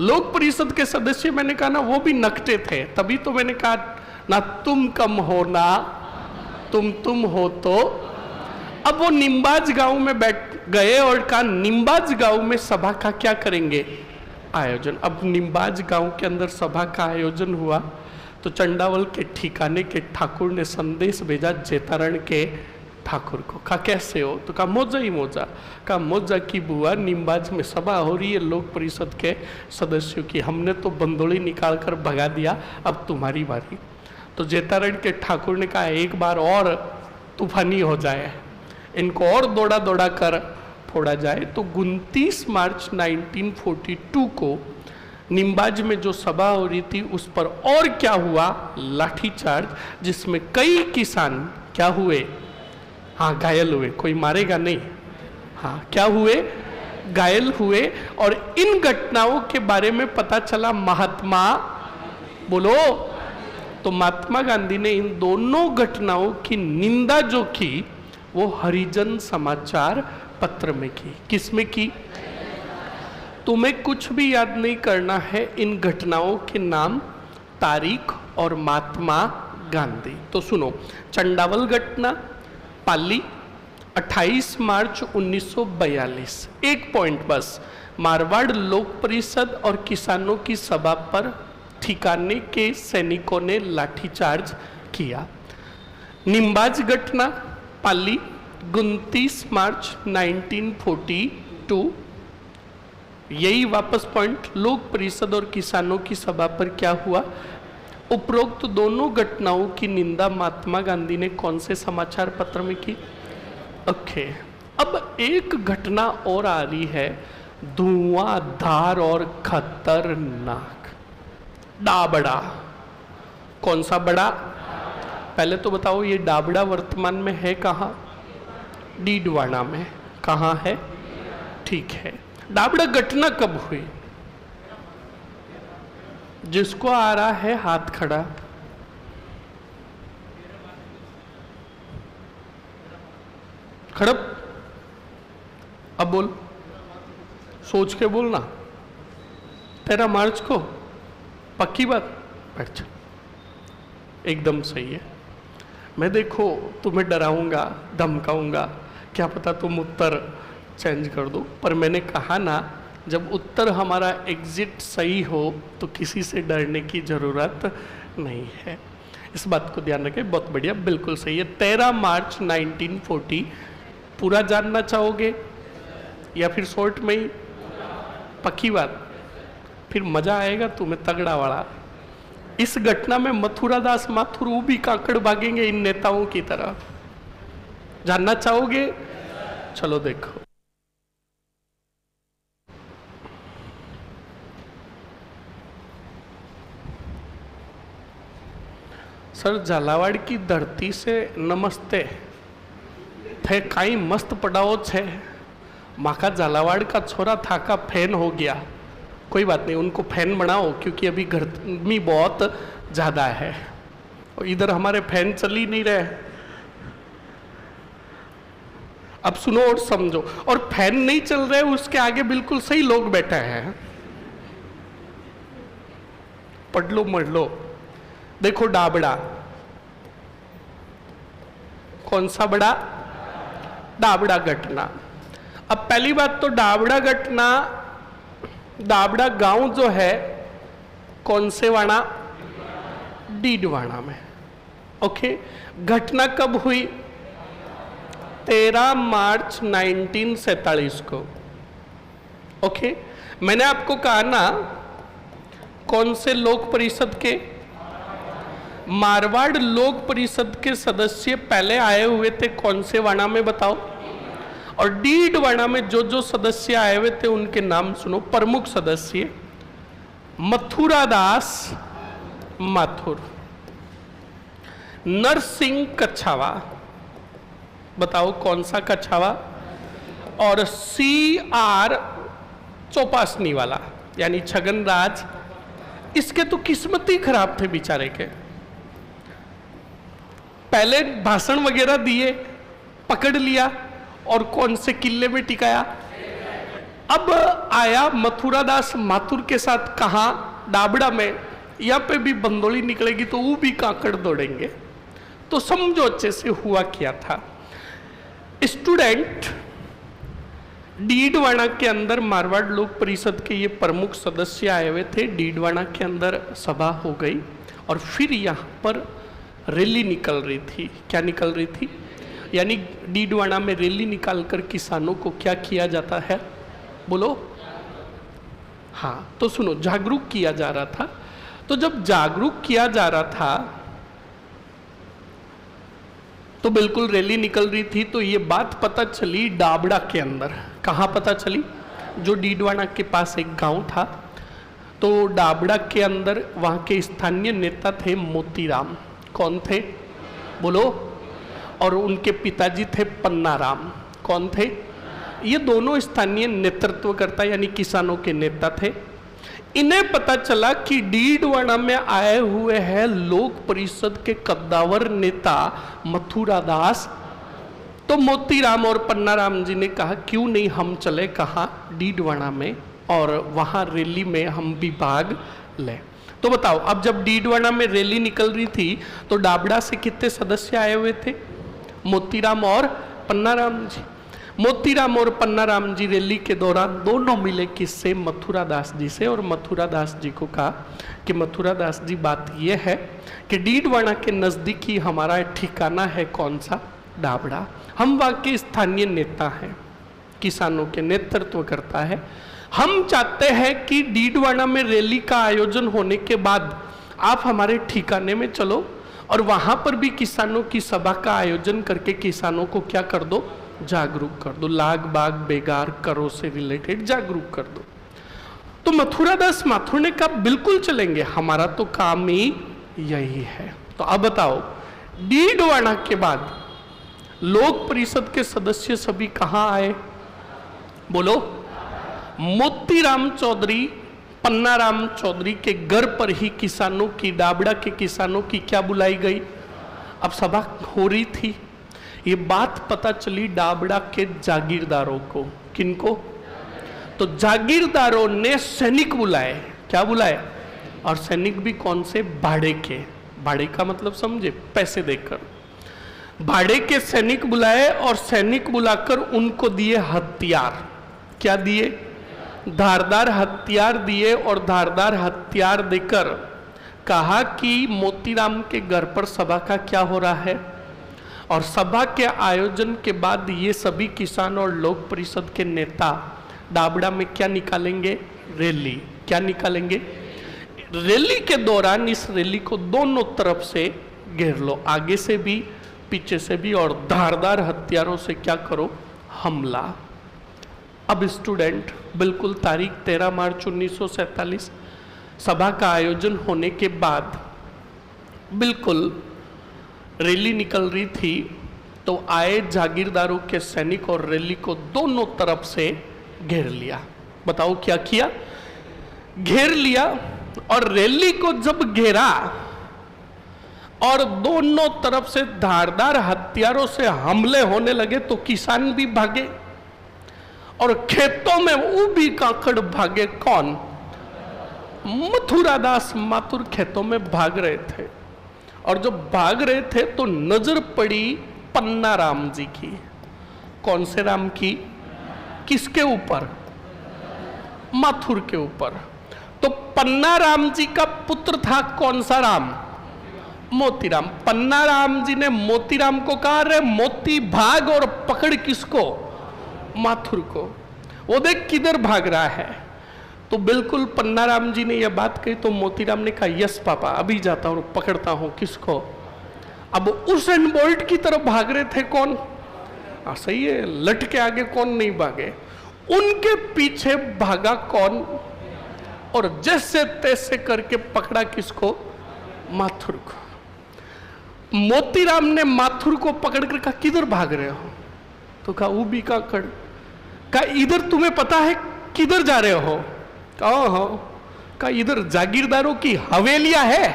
लोक परिषद के सदस्य, मैंने कहा ना, वो भी नकटे थे, तभी तो मैंने कहा ना तुम कम हो ना तुम हो। तो अब वो निम्बाज गांव में बैठ गए और कहा निम्बाज गांव में सभा का क्या करेंगे? आयोजन। अब निम्बाज गांव के अंदर सभा का आयोजन हुआ तो चंडावल के ठिकाने के ठाकुर ने संदेश भेजा जेतारण के ठाकुर को। कहा कैसे हो? तो कहा मोजा ही मोजा। कहा मोजा की बुआ, निम्बाज में सभा हो रही है लोक परिषद के सदस्यों की, हमने तो बंदोली निकाल कर भगा दिया, अब तुम्हारी बारी। तो जेतारण के ठाकुर ने कहा एक बार और तूफानी हो जाए, इनको और दौड़ा दौड़ा कर फोड़ा जाए। तो 29 मार्च 1942 को निम्बाज में जो सभा हो रही थी उस पर और क्या हुआ? लाठीचार्ज, जिसमें कई किसान क्या हुए? हाँ, घायल हुए। कोई मारेगा नहीं। हाँ, क्या हुए? घायल हुए। और इन घटनाओं के बारे में पता चला महात्मा, बोलो, तो महात्मा गांधी ने इन दोनों घटनाओं की निंदा जो की वो हरिजन समाचार पत्र में की। किस में की? तुम्हें कुछ भी याद नहीं करना है, इन घटनाओं के नाम, तारीख और महात्मा गांधी। तो सुनो, चंडावल घटना, पाली, 28 मार्च 1942। एक पॉइंट बस, मारवाड़ लोक परिषद और किसानों की सभा पर ठिकाने के सैनिकों ने लाठीचार्ज किया। निम्बाज घटना, पाली, 29 मार्च 1942। यही वापस पॉइंट, लोक परिषद और किसानों की सभा पर क्या हुआ? उपरोक्त दोनों घटनाओं की निंदा महात्मा गांधी ने कौन से समाचार पत्र में की? ओके, अब एक घटना और आ रही है, धुआंधार और खतरनाक, डाबड़ा। कौन सा बड़ा? पहले तो बताओ ये डाबड़ा वर्तमान में है कहाँ? डीडवाना में। कहाँ है? ठीक है। डाबड़ा घटना कब हुई? जिसको आ रहा है हाथ खड़ा। खड़प, अब बोल, सोच के बोलना। 13 मार्च को? पक्की बात? बैठ जा, एकदम सही है। मैं देखो तुम्हें डराऊंगा, धमकाऊंगा, क्या पता तुम उत्तर चेंज कर दो, पर मैंने कहा ना, जब उत्तर हमारा एग्जिट सही हो तो किसी से डरने की जरूरत नहीं है। इस बात को ध्यान रखें, बहुत बढ़िया, बिल्कुल सही है। 13 मार्च 1940। पूरा जानना चाहोगे या फिर शॉर्ट में ही? पक्की बात, फिर मजा आएगा तुम्हें तगड़ा वाला। इस घटना में मथुरादास माथुर वो भी काकड़ भागेंगे इन नेताओं की तरह। जानना चाहोगे? चलो देखो। सर, झालावाड़ की धरती से नमस्ते। थे काई मस्त पड़ाओ छे। माका झालावाड़ का छोरा था का फैन हो गया। कोई बात नहीं, उनको फैन बनाओ, क्योंकि अभी गर्मी बहुत ज़्यादा है और इधर हमारे फैन चल ही नहीं रहे। अब सुनो और समझो। और फैन नहीं चल रहे, उसके आगे बिल्कुल सही लोग बैठे हैं। पढ़ लो मढ़ लो। देखो डाबड़ा, कौन सा बड़ा? डाबड़ा घटना। अब पहली बात तो डाबड़ा घटना, डाबड़ा गांव जो है कौन से वाणा? डीडवाना में। ओके, घटना कब हुई? 13 मार्च 1947 को। ओके, मैंने आपको कहा ना, कौन से लोक परिषद के? मारवाड़ लोक परिषद के सदस्य पहले आए हुए थे कौन से वाणा में बताओ? और डीडवाना में जो जो सदस्य आए हुए थे उनके नाम सुनो। प्रमुख सदस्य मथुरादास माथुर, नरसिंह कछावा, बताओ कौन सा कछावा? और CR चौपासनी वाला यानी छगन राज। इसके तो किस्मत ही खराब थे बेचारे के। पहले भाषण वगैरह दिए, पकड़ लिया और कौन से किले में टिकाया। अब आया मथुरादास माथुर के साथ कहाँ? डाबड़ा में। यहाँ पे भी बंदोली निकलेगी तो वो भी काकड़ दौड़ेंगे। तो समझो अच्छे से हुआ क्या था। स्टूडेंट, डीडवाना के अंदर मारवाड़ लोक परिषद के ये प्रमुख सदस्य आए हुए थे। डीडवाना के अंदर सभा हो गई और फिर यहाँ पर रैली निकल रही थी। क्या निकल रही थी? यानी डीडवाना में रैली निकालकर किसानों को क्या किया जाता है? बोलो। हाँ, तो सुनो, जागरूक किया जा रहा था। तो जब जागरूक किया जा रहा था तो बिल्कुल रैली निकल रही थी। तो ये बात पता चली डाबड़ा के अंदर। कहाँ पता चली? जो डीडवाना के पास एक गांव था, तो डाबड़ा के अंदर वहाँ के स्थानीय नेता थे मोतीराम। कौन थे? बोलो। और उनके पिताजी थे पन्नाराम। कौन थे? ये दोनों स्थानीय नेतृत्वकर्ता यानी किसानों के नेता थे। इन्हें पता चला कि डीडवाना में आए हुए हैं लोक परिषद के कद्दावर नेता मथुरादास। तो मोतीराम और पन्नाराम जी ने कहा क्यों नहीं हम चले, कहाँ? डीडवाना में, और वहाँ रैली में हम भी भाग लें। तो बताओ, अब जब डीडवाना में रैली निकल रही थी तो डाबड़ा से कितने सदस्य आए हुए थे? मोतीराम और पन्नाराम जी। मोतीराम और पन्नाराम जी रैली के दौरान दोनों मिले किससे? मथुरादास जी से। और मथुरादास जी को कहा कि मथुरादास जी, बात यह है कि डीडवाना के नज़दीक ही हमारा ठिकाना है। कौन सा? डाबड़ा। हम वहाँ के स्थानीय नेता हैं, किसानों के नेतृत्व करता है। हम चाहते हैं कि डीडवाना में रैली का आयोजन होने के बाद आप हमारे ठिकाने में चलो और वहाँ पर भी किसानों की सभा का आयोजन करके किसानों को क्या कर दो? जागरूक कर दो। लाग बाग बेगार करो से रिलेटेड जागरूक कर दो। तो मथुरादास माथुर ने कहा बिल्कुल चलेंगे, हमारा तो काम ही यही है। तो अब बताओ, डीडवाना के बाद लोक परिषद के सदस्य सभी कहाँ आए? बोलो। मोतीराम चौधरी, पन्नाराम चौधरी के घर पर ही किसानों की, डाबड़ा के किसानों की क्या बुलाई गई? अब सभा हो रही थी। ये बात पता चली डाबड़ा के जागीरदारों को। किनको? तो जागीरदारों ने सैनिक बुलाए। क्या बुलाए? और सैनिक भी कौन से? भाड़े के। भाड़े का मतलब समझे? पैसे देकर। भाड़े के सैनिक बुलाए और सैनिक बुलाकर उनको दिए हथियार। क्या दिए? धारदार हथियार दिए। और धारदार हथियार देकर कहा कि मोतीराम के घर पर सभा का क्या हो रहा है, और सभा के आयोजन के बाद ये सभी किसान और लोक परिषद के नेता डाबड़ा में क्या निकालेंगे, रैली। क्या निकालेंगे, रैली के दौरान इस रैली को दोनों तरफ से घेर लो, आगे से भी पीछे से भी, और धारदार हथियारों से क्या करो, हमला। अब स्टूडेंट, बिल्कुल तारीख 13 मार्च 1947 सभा का आयोजन होने के बाद बिल्कुल रैली निकल रही थी, तो आए जागीरदारों के सैनिक और रैली को दोनों तरफ से घेर लिया। बताओ क्या किया, घेर लिया। और रैली को जब घेरा और दोनों तरफ से धारदार हथियारों से हमले होने लगे, तो किसान भी भागे और खेतों में ऊबी काकड़ भागे। कौन, मथुरादास माथुर खेतों में भाग रहे थे, और जब भाग रहे थे तो नजर पड़ी पन्ना राम जी की। कौन से राम की, किसके ऊपर, माथुर के ऊपर। तो पन्ना राम जी का पुत्र था कौन सा राम, मोतीराम। पन्ना राम जी ने मोतीराम को कहा, रे मोती भाग, और पकड़ किसको, माथुर को। वो देख किधर भाग रहा है। तो बिल्कुल पन्ना राम जी ने यह बात कही तो मोतीराम ने कहा, यस पापा, अभी जाता हूं, पकड़ता हूं किसको। अब उसेन बोल्ट की तरफ भाग रहे थे कौन, सही है, लट के आगे कौन नहीं भागे, उनके पीछे भागा कौन, और जैसे तैसे करके पकड़ा किसको, माथुर को। मोतीराम ने माथुर को पकड़ कर कहा, किधर भाग रहे हो, तो कहा ऊबी का कड़। कहा इधर तुम्हें पता है किधर जा रहे हो, कहा इधर जागीरदारों की हवेलियां है,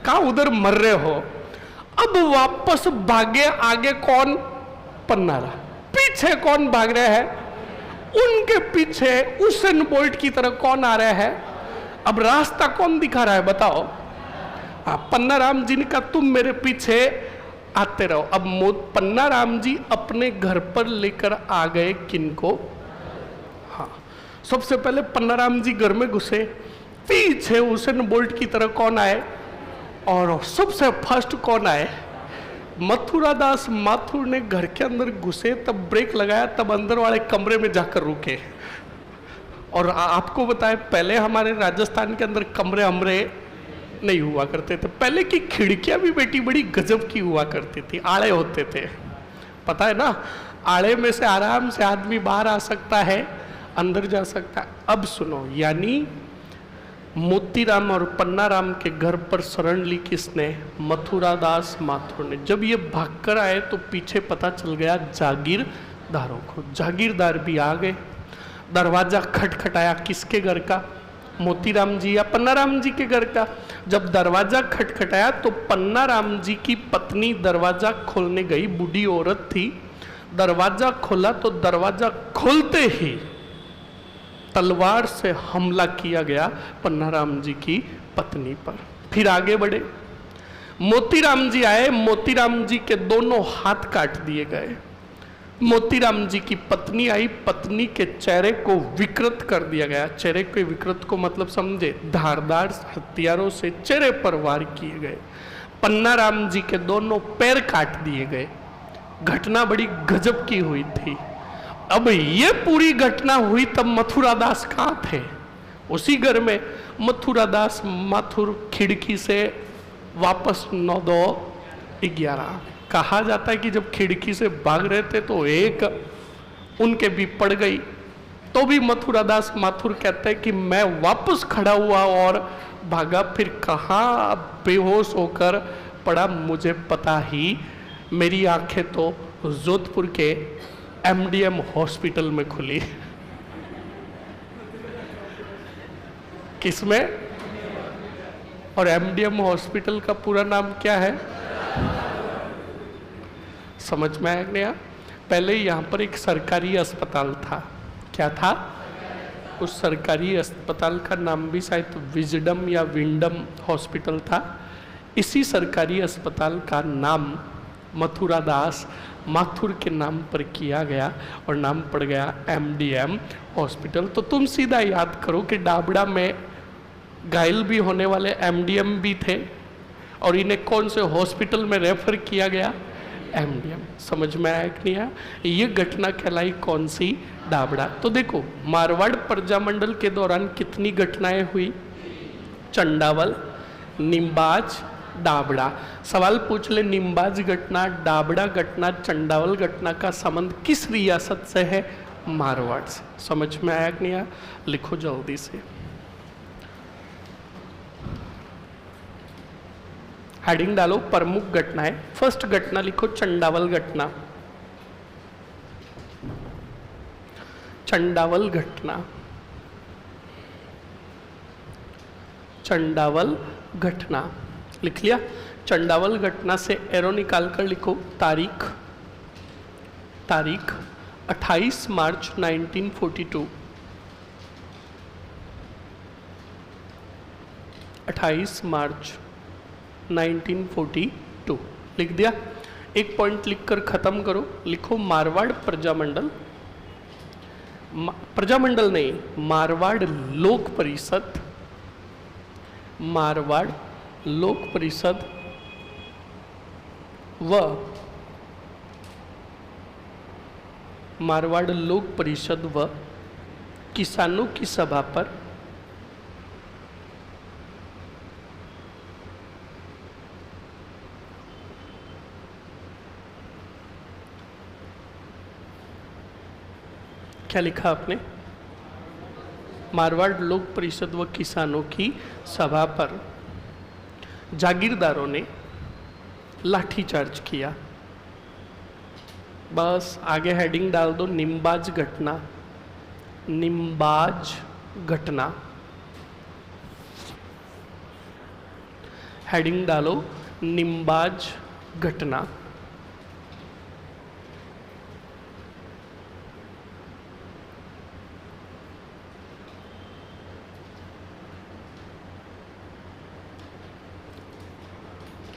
कहा उधर मर रहे हो। अब वापस भागे, आगे कौन, पन्नारा, पीछे कौन भाग रहे हैं, उनके पीछे उसेन बोल्ट की तरह कौन आ रहा है। अब रास्ता कौन दिखा रहा है बताओ, पन्ना राम जी ने कहा तुम मेरे पीछे आते रहो। अब पन्ना राम जी अपने घर पर लेकर आ गए किनको, हाँ, सबसे पहले पन्ना राम जी घर में घुसे, पीछे उसेन बोल्ट की तरह कौन आए, और सबसे फर्स्ट कौन आए, मथुरादास माथुर ने घर के अंदर घुसे, तब ब्रेक लगाया, तब अंदर वाले कमरे में जाकर रुके। और आपको बताएं, पहले हमारे राजस्थान के अंदर कमरे हमरे नहीं हुआ करते थे, पहले की खिड़कियां भी बेटी बड़ी गजब की हुआ करती थी, आड़े होते थे, पता है ना, आड़े में से आराम से आदमी बाहर आ सकता है, अंदर जा सकता है। अब सुनो, यानी मोतीराम और पन्नाराम के घर पर शरण ली किसने, मथुरादास माथुर ने। जब ये भागकर आए तो पीछे पता चल गया जागीरदारों को, जागीरदार भी आ गए। दरवाजा खटखटाया, किसके घर का, मोतीराम जी या पन्नाराम जी के घर का। जब दरवाजा खटखटाया तो पन्नाराम जी की पत्नी दरवाजा खोलने गई, बूढ़ी औरत थी, दरवाजा खोला तो दरवाजा खोलते ही तलवार से हमला किया गया पन्नाराम जी की पत्नी पर। फिर आगे बढ़े, मोतीराम जी आए, मोतीराम जी के दोनों हाथ काट दिए गए। मोतीराम जी की पत्नी आई, पत्नी के चेहरे को विकृत कर दिया गया। चेहरे के विकृत को मतलब समझे, धारदार हथियारों से चेहरे पर वार किए गए। पन्नाराम जी के दोनों पैर काट दिए गए। घटना बड़ी गजब की हुई थी। अब ये पूरी घटना हुई तब मथुरादास कहाँ थे, उसी घर में। मथुरादास माथुर खिड़की से वापस 9-2-11 कहा जाता है कि जब खिड़की से भाग रहे थे तो एक उनके भी पड़ गई, तो भी मथुरादास माथुर कहते हैं कि मैं वापस खड़ा हुआ और भागा, फिर कहाँ बेहोश होकर पड़ा मुझे पता ही, मेरी आंखें तो जोधपुर के एमडीएम हॉस्पिटल में खुली। किसमें, और एमडीएम हॉस्पिटल का पूरा नाम क्या है, समझ में आया नहीं? पहले यहाँ पर एक सरकारी अस्पताल था, क्या था, उस सरकारी अस्पताल का नाम भी शायद विजडम या विंडम हॉस्पिटल था। इसी सरकारी अस्पताल का नाम मथुरादास माथुर के नाम पर किया गया और नाम पड़ गया एमडीएम हॉस्पिटल। तो तुम सीधा याद करो कि डाबड़ा में घायल भी होने वाले एमडीएम भी थे और इन्हें कौन से हॉस्पिटल में रेफर किया गया? एमडीएम। समझ में आया कि नहीं आया? ये घटना कहलाई कौन सी? दाबड़ा। तो देखो मारवाड़ प्रजामंडल के दौरान कितनी घटनाएं हुई? चंडावल, निम्बाज, दाबड़ा। सवाल पूछ ले, निम्बाज घटना, दाबड़ा घटना, चंडावल घटना का संबंध किस रियासत से है? मारवाड़ से। समझ में आया कि नहीं आया? लिखो जल्दी से। हेडिंग डालो प्रमुख घटनाएं। फर्स्ट घटना लिखो चंडावल घटना। चंडावल घटना, चंडावल घटना लिख लिया। चंडावल घटना से एरो निकाल कर लिखो तारीख। तारीख 28 मार्च 1942। 28 मार्च 1942 लिख दिया। एक पॉइंट लिखकर खत्म करो। लिखो मारवाड़ प्रजामंडल, प्रजामंडल नहीं, मारवाड़ लोक परिषद, मारवाड़ लोक परिषद व मारवाड़ लोक परिषद व किसानों की सभा पर क्या लिखा आपने? मारवाड़ लोक परिषद व किसानों की सभा पर जागीरदारों ने लाठीचार्ज किया। बस आगे हेडिंग डाल दो निम्बाज घटना। निम्बाज घटना हेडिंग डालो निम्बाज घटना।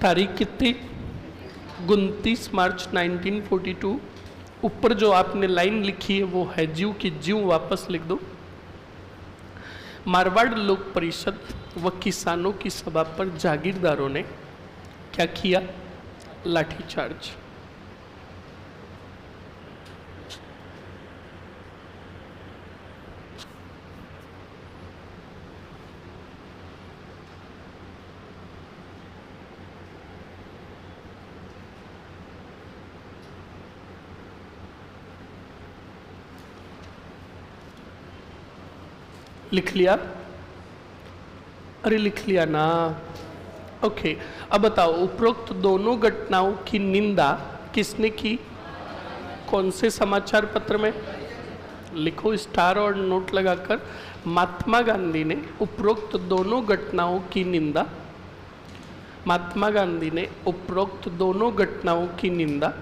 तारीख कितनी? 29 मार्च 1942। ऊपर जो आपने लाइन लिखी है वो है ज्यों की ज्यों वापस लिख दो। मारवाड़ लोक परिषद व किसानों की सभा पर जागीरदारों ने क्या किया? लाठीचार्ज। लिख लिया? अरे लिख लिया ना। ओके, अब बताओ उपरोक्त दोनों घटनाओं की निंदा किसने की? कौन से समाचार पत्र में? लिखो स्टार और नोट लगाकर। महात्मा गांधी ने उपरोक्त दोनों घटनाओं की निंदा, महात्मा गांधी ने उपरोक्त दोनों घटनाओं की निंदा,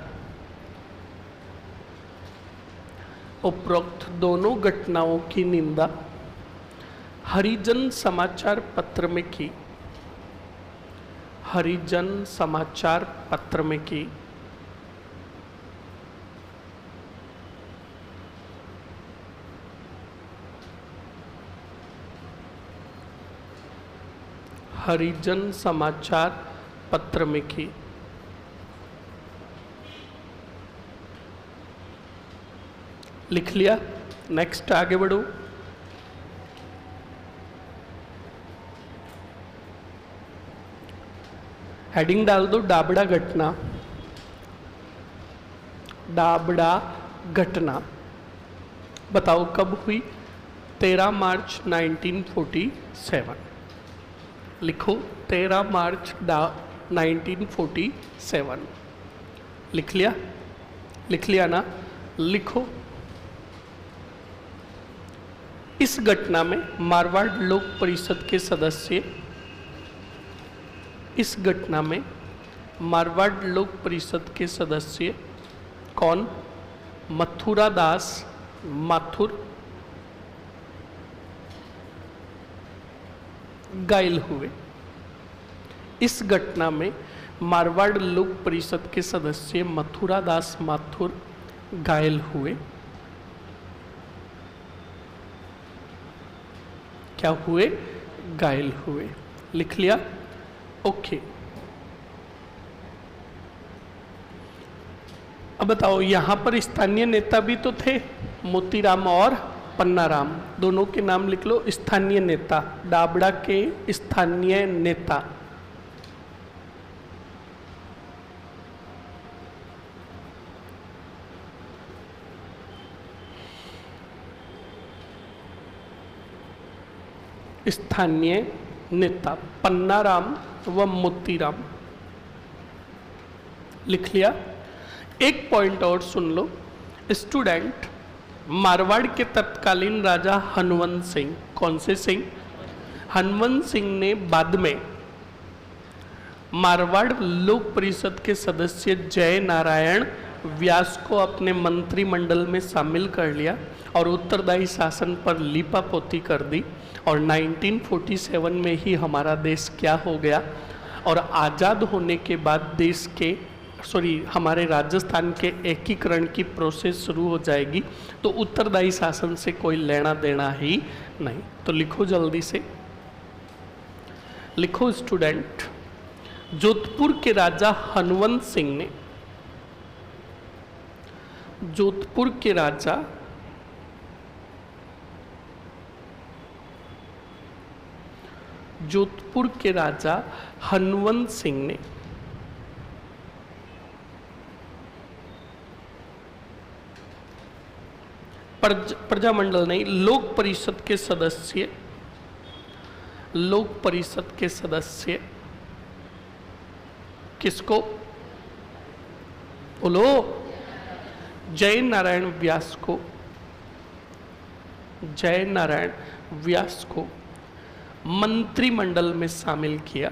उपरोक्त दोनों घटनाओं की निंदा हरिजन समाचार पत्र में की। हरिजन समाचार पत्र में की। हरिजन समाचार पत्र में की। लिख लिया? नेक्स्ट आगे बढ़ो। हेडिंग डाल दो दाबड़ा घटना। दाबड़ा घटना बताओ कब हुई? 13 मार्च 1947। लिखो 13 मार्च 1947। लिख लिया? लिख लिया ना? लिखो। इस घटना में मारवाड़ लोक परिषद के सदस्य, इस घटना में मारवाड़ लोक परिषद के सदस्य कौन? मथुरा दास माथुर घायल हुए। इस घटना में मारवाड़ लोक परिषद के सदस्य मथुरा दास माथुर घायल हुए। क्या हुए? घायल हुए। लिख लिया? ओके। अब बताओ, यहां पर स्थानीय नेता भी तो थे, मोतीराम और पन्नाराम, दोनों के नाम लिख लो। स्थानीय नेता, डाबड़ा के स्थानीय नेता। स्थानीय नेता पन्नाराम व मोतीराम। लिख लिया? एक पॉइंट और सुन लो स्टूडेंट। मारवाड़ के तत्कालीन राजा हनुवंत सिंह, कौन से सिंह? हनुवंत सिंह ने बाद में मारवाड़ लोक परिषद के सदस्य जय नारायण व्यास को अपने मंत्रिमंडल में शामिल कर लिया और उत्तरदायी शासन पर लीपापोती कर दी। और 1947 में ही हमारा देश क्या हो गया, और आज़ाद होने के बाद देश के हमारे राजस्थान के एकीकरण की प्रोसेस शुरू हो जाएगी। तो उत्तरदायी शासन से कोई लेना देना ही नहीं। तो लिखो जल्दी से, लिखो स्टूडेंट। जोधपुर के राजा हनुवंत सिंह ने, जोधपुर के राजा हनुवंत सिंह ने प्रजामंडल नहीं, लोक परिषद के सदस्य किसको? बोलो। जय नारायण व्यास को मंत्रिमंडल में शामिल किया।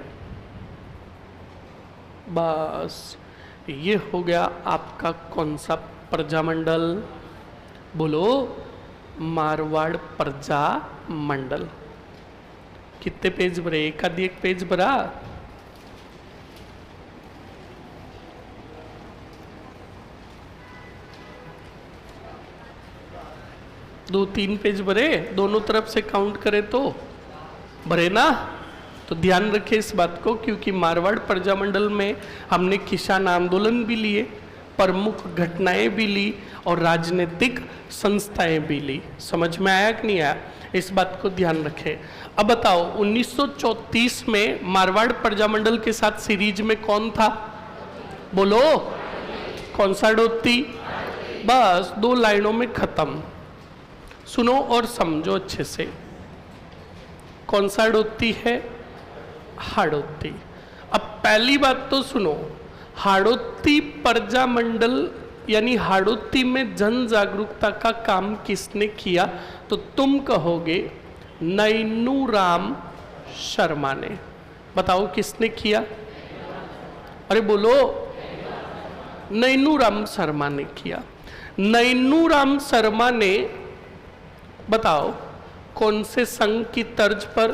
बस ये हो गया आपका कौन सा प्रजामंडल? बोलो, मारवाड़ प्रजा मंडल। कितने पेज भरे? एक आधी एक पेज भरा? दो तीन पेज भरे? दोनों तरफ से काउंट करें तो भरे ना? तो ध्यान रखें इस बात को, क्योंकि मारवाड़ प्रजामंडल में हमने किसान आंदोलन भी लिए, प्रमुख घटनाएं भी ली और राजनीतिक संस्थाएं भी ली। समझ में आया कि नहीं आया? इस बात को ध्यान रखें। अब बताओ, 1934 में मारवाड़ प्रजामंडल के साथ सीरीज में कौन था? बोलो, कौन सा डोती? बस 2 लाइनों में खत्म। सुनो और समझो अच्छे से। कौन सा डोती है? हाड़ोती। अब पहली बात तो सुनो, हाड़ोती प्रजामंडल यानी हाड़ोती में जन जागरूकता का काम किसने किया? तो तुम कहोगे नैनूराम शर्मा ने। बताओ किसने किया? अरे बोलो, नैनूराम शर्मा ने किया। नैनूराम शर्मा ने, बताओ कौन से संघ की तर्ज पर?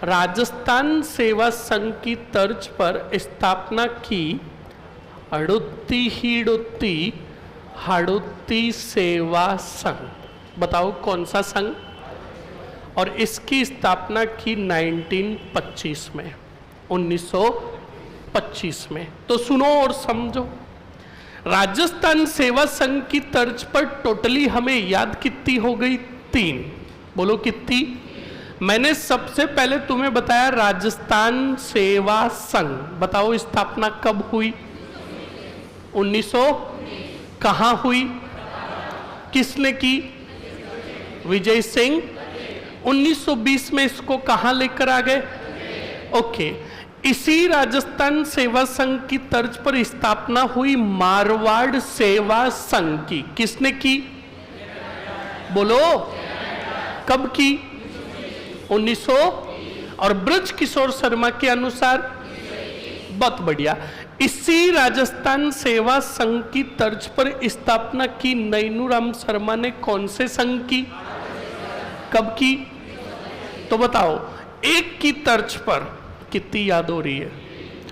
राजस्थान सेवा संघ की तर्ज पर स्थापना की हाड़ोती सेवा संघ। बताओ कौन सा संघ? और इसकी स्थापना की 1925 में, 1925 में। तो सुनो और समझो, राजस्थान सेवा संघ की तर्ज पर टोटली हमें याद कितनी हो गई? 3। बोलो कितनी? मैंने सबसे पहले तुम्हें बताया राजस्थान सेवा संघ। बताओ स्थापना कब हुई? 1900। कहाँ हुई? किसने की? विजय सिंह। 1920 में इसको कहाँ लेकर आ गए? ओके। इसी राजस्थान सेवा संघ की तर्ज पर स्थापना हुई मारवाड़ सेवा संघ की। किसने की? बोलो, कब की? 1900। और ब्रज किशोर शर्मा के अनुसार? बहुत बढ़िया। इसी राजस्थान सेवा संघ की तर्ज पर स्थापना की नैनूराम शर्मा ने कौन से संघ की? कब की? तो बताओ, एक की तर्ज पर कितनी याद हो रही है?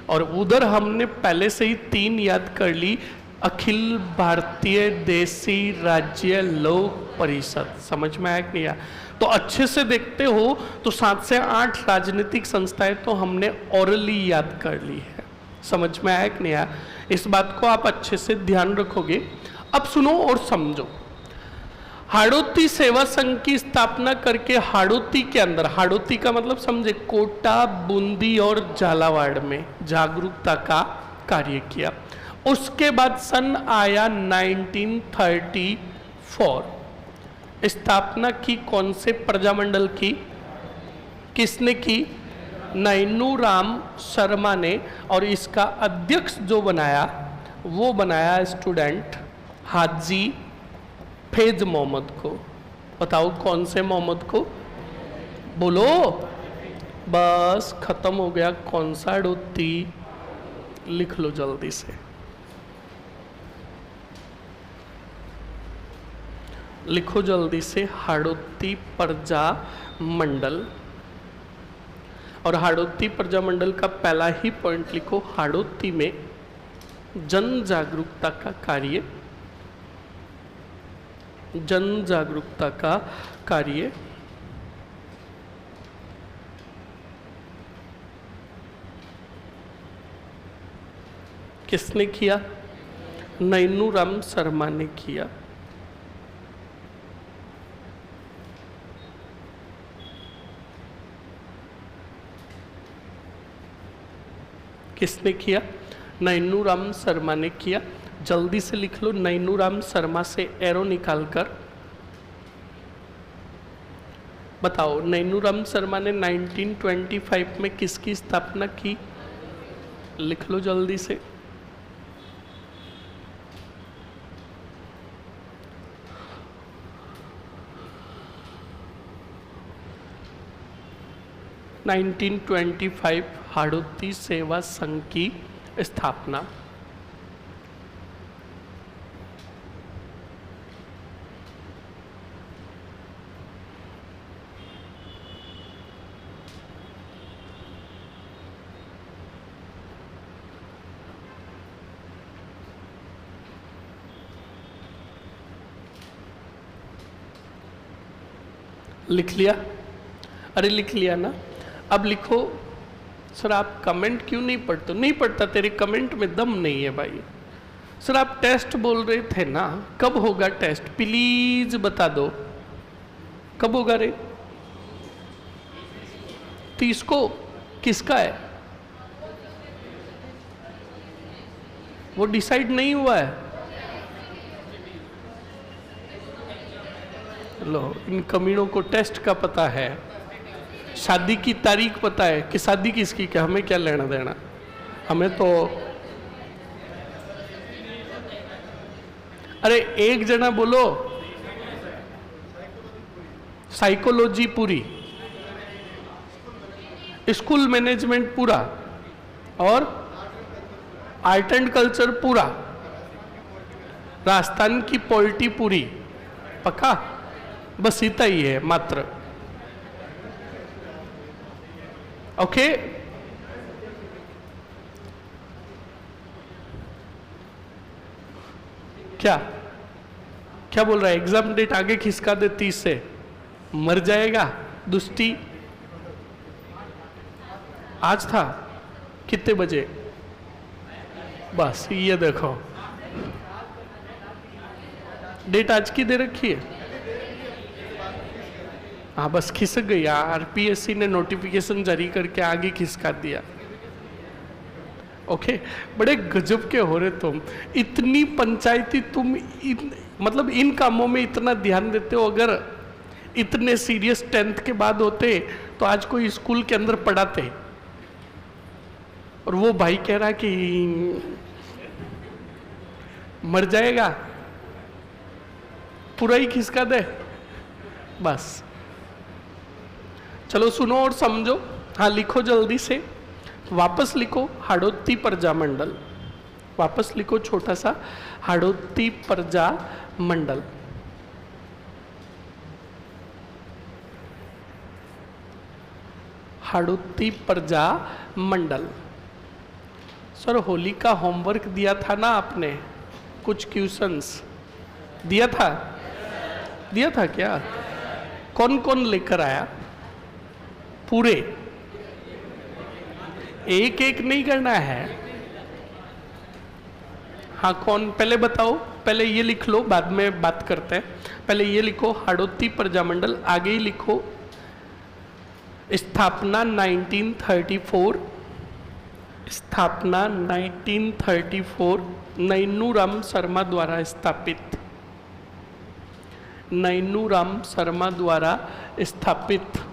और उधर हमने पहले से ही 3 याद कर ली। अखिल भारतीय देसी राज्य लोक परिषद। समझ में आया कि नहीं आया? तो अच्छे से देखते हो तो 7 से 8 राजनीतिक संस्थाएं तो हमने ओरली याद कर ली है। समझ में आया कि नहीं आया? इस बात को आप अच्छे से ध्यान रखोगे। अब सुनो और समझो। हाड़ौती सेवा संघ की स्थापना करके हाड़ौती के अंदर, हाड़ौती का मतलब समझे, कोटा, बूंदी और झालावाड़ में जागरूकता का कार्य किया। उसके बाद सन आया 1934, स्थापना की कौन से प्रजामंडल की? किसने की? नैनूराम शर्मा ने। और इसका अध्यक्ष जो बनाया वो बनाया स्टूडेंट हाजी फैज मोहम्मद को। बताओ कौन से मोहम्मद को? बोलो। बस खत्म हो गया। कौन सा हाड़ौती? लिख लो जल्दी से, लिखो जल्दी से, हाड़ौती प्रजा मंडल। और हाड़ौती प्रजा मंडल का पहला ही पॉइंट लिखो, हाड़ौती में जन जागरूकता का कार्य, जन जागरूकता का कार्य किसने किया? नैनूराम शर्मा ने किया। किसने किया? नैनूराम शर्मा ने किया। जल्दी से लिख लो, नैनूराम शर्मा से एरो निकालकर बताओ। नैनूराम शर्मा ने 1925 में किसकी स्थापना की? लिख लो जल्दी से। (1925) हाड़ौती सेवा संघ की स्थापना। लिख लिया? अरे लिख लिया ना? अब लिखो। सर आप कमेंट क्यों नहीं पढ़ते? नहीं पढ़ता, तेरे कमेंट में दम नहीं है भाई। सर आप टेस्ट बोल रहे थे ना, कब होगा टेस्ट? प्लीज बता दो, कब होगा रे? 30 को? किसका है वो डिसाइड नहीं हुआ है? लो, इन कमीनों को टेस्ट का पता है, शादी की तारीख पता है कि शादी किसकी, क्या हमें क्या लेना देना? हमें तो अरे एक जना बोलो। साइकोलॉजी पूरी, स्कूल मैनेजमेंट पूरा, और आर्ट एंड कल्चर पूरा, राजस्थान की पॉलिटी पूरी, पक्का? बस इतना ही है मात्र। ओके क्या क्या बोल रहा है? एग्जाम डेट आगे खिसका दे 30 से, मर जाएगा दुष्टी। आज था कितने बजे? बस ये देखो, डेट आज की दे रखी है। हाँ बस खिसक गई। आरपीएससी ने नोटिफिकेशन जारी करके आगे खिसका दिया। ओके, बड़े गजब के हो रहे तुम। इतनी पंचायती तुम मतलब इन कामों में इतना ध्यान देते हो। अगर इतने सीरियस 10th के बाद होते तो आज कोई स्कूल के अंदर पढ़ाते। और वो भाई कह रहा कि मर जाएगा, पूरा ही खिसका दे बस। चलो सुनो और समझो। हाँ लिखो जल्दी से, वापस लिखो हाड़ौती प्रजा मंडल। वापस लिखो छोटा सा, हाड़ौती प्रजा मंडल। हाड़ौती प्रजा मंडल। सर होली का होमवर्क दिया था ना आपने, कुछ क्वेश्चंस दिया था? दिया था क्या? कौन कौन लेकर आया? पूरे एक एक नहीं करना है। हाँ, कौन? पहले बताओ, पहले ये लिख लो, बाद में बात करते हैं। पहले ये लिखो हाड़ौती प्रजामंडल, आगे ही लिखो स्थापना 1934, स्थापना 1934, नैनूराम शर्मा द्वारा स्थापित, नैनूराम शर्मा द्वारा स्थापित,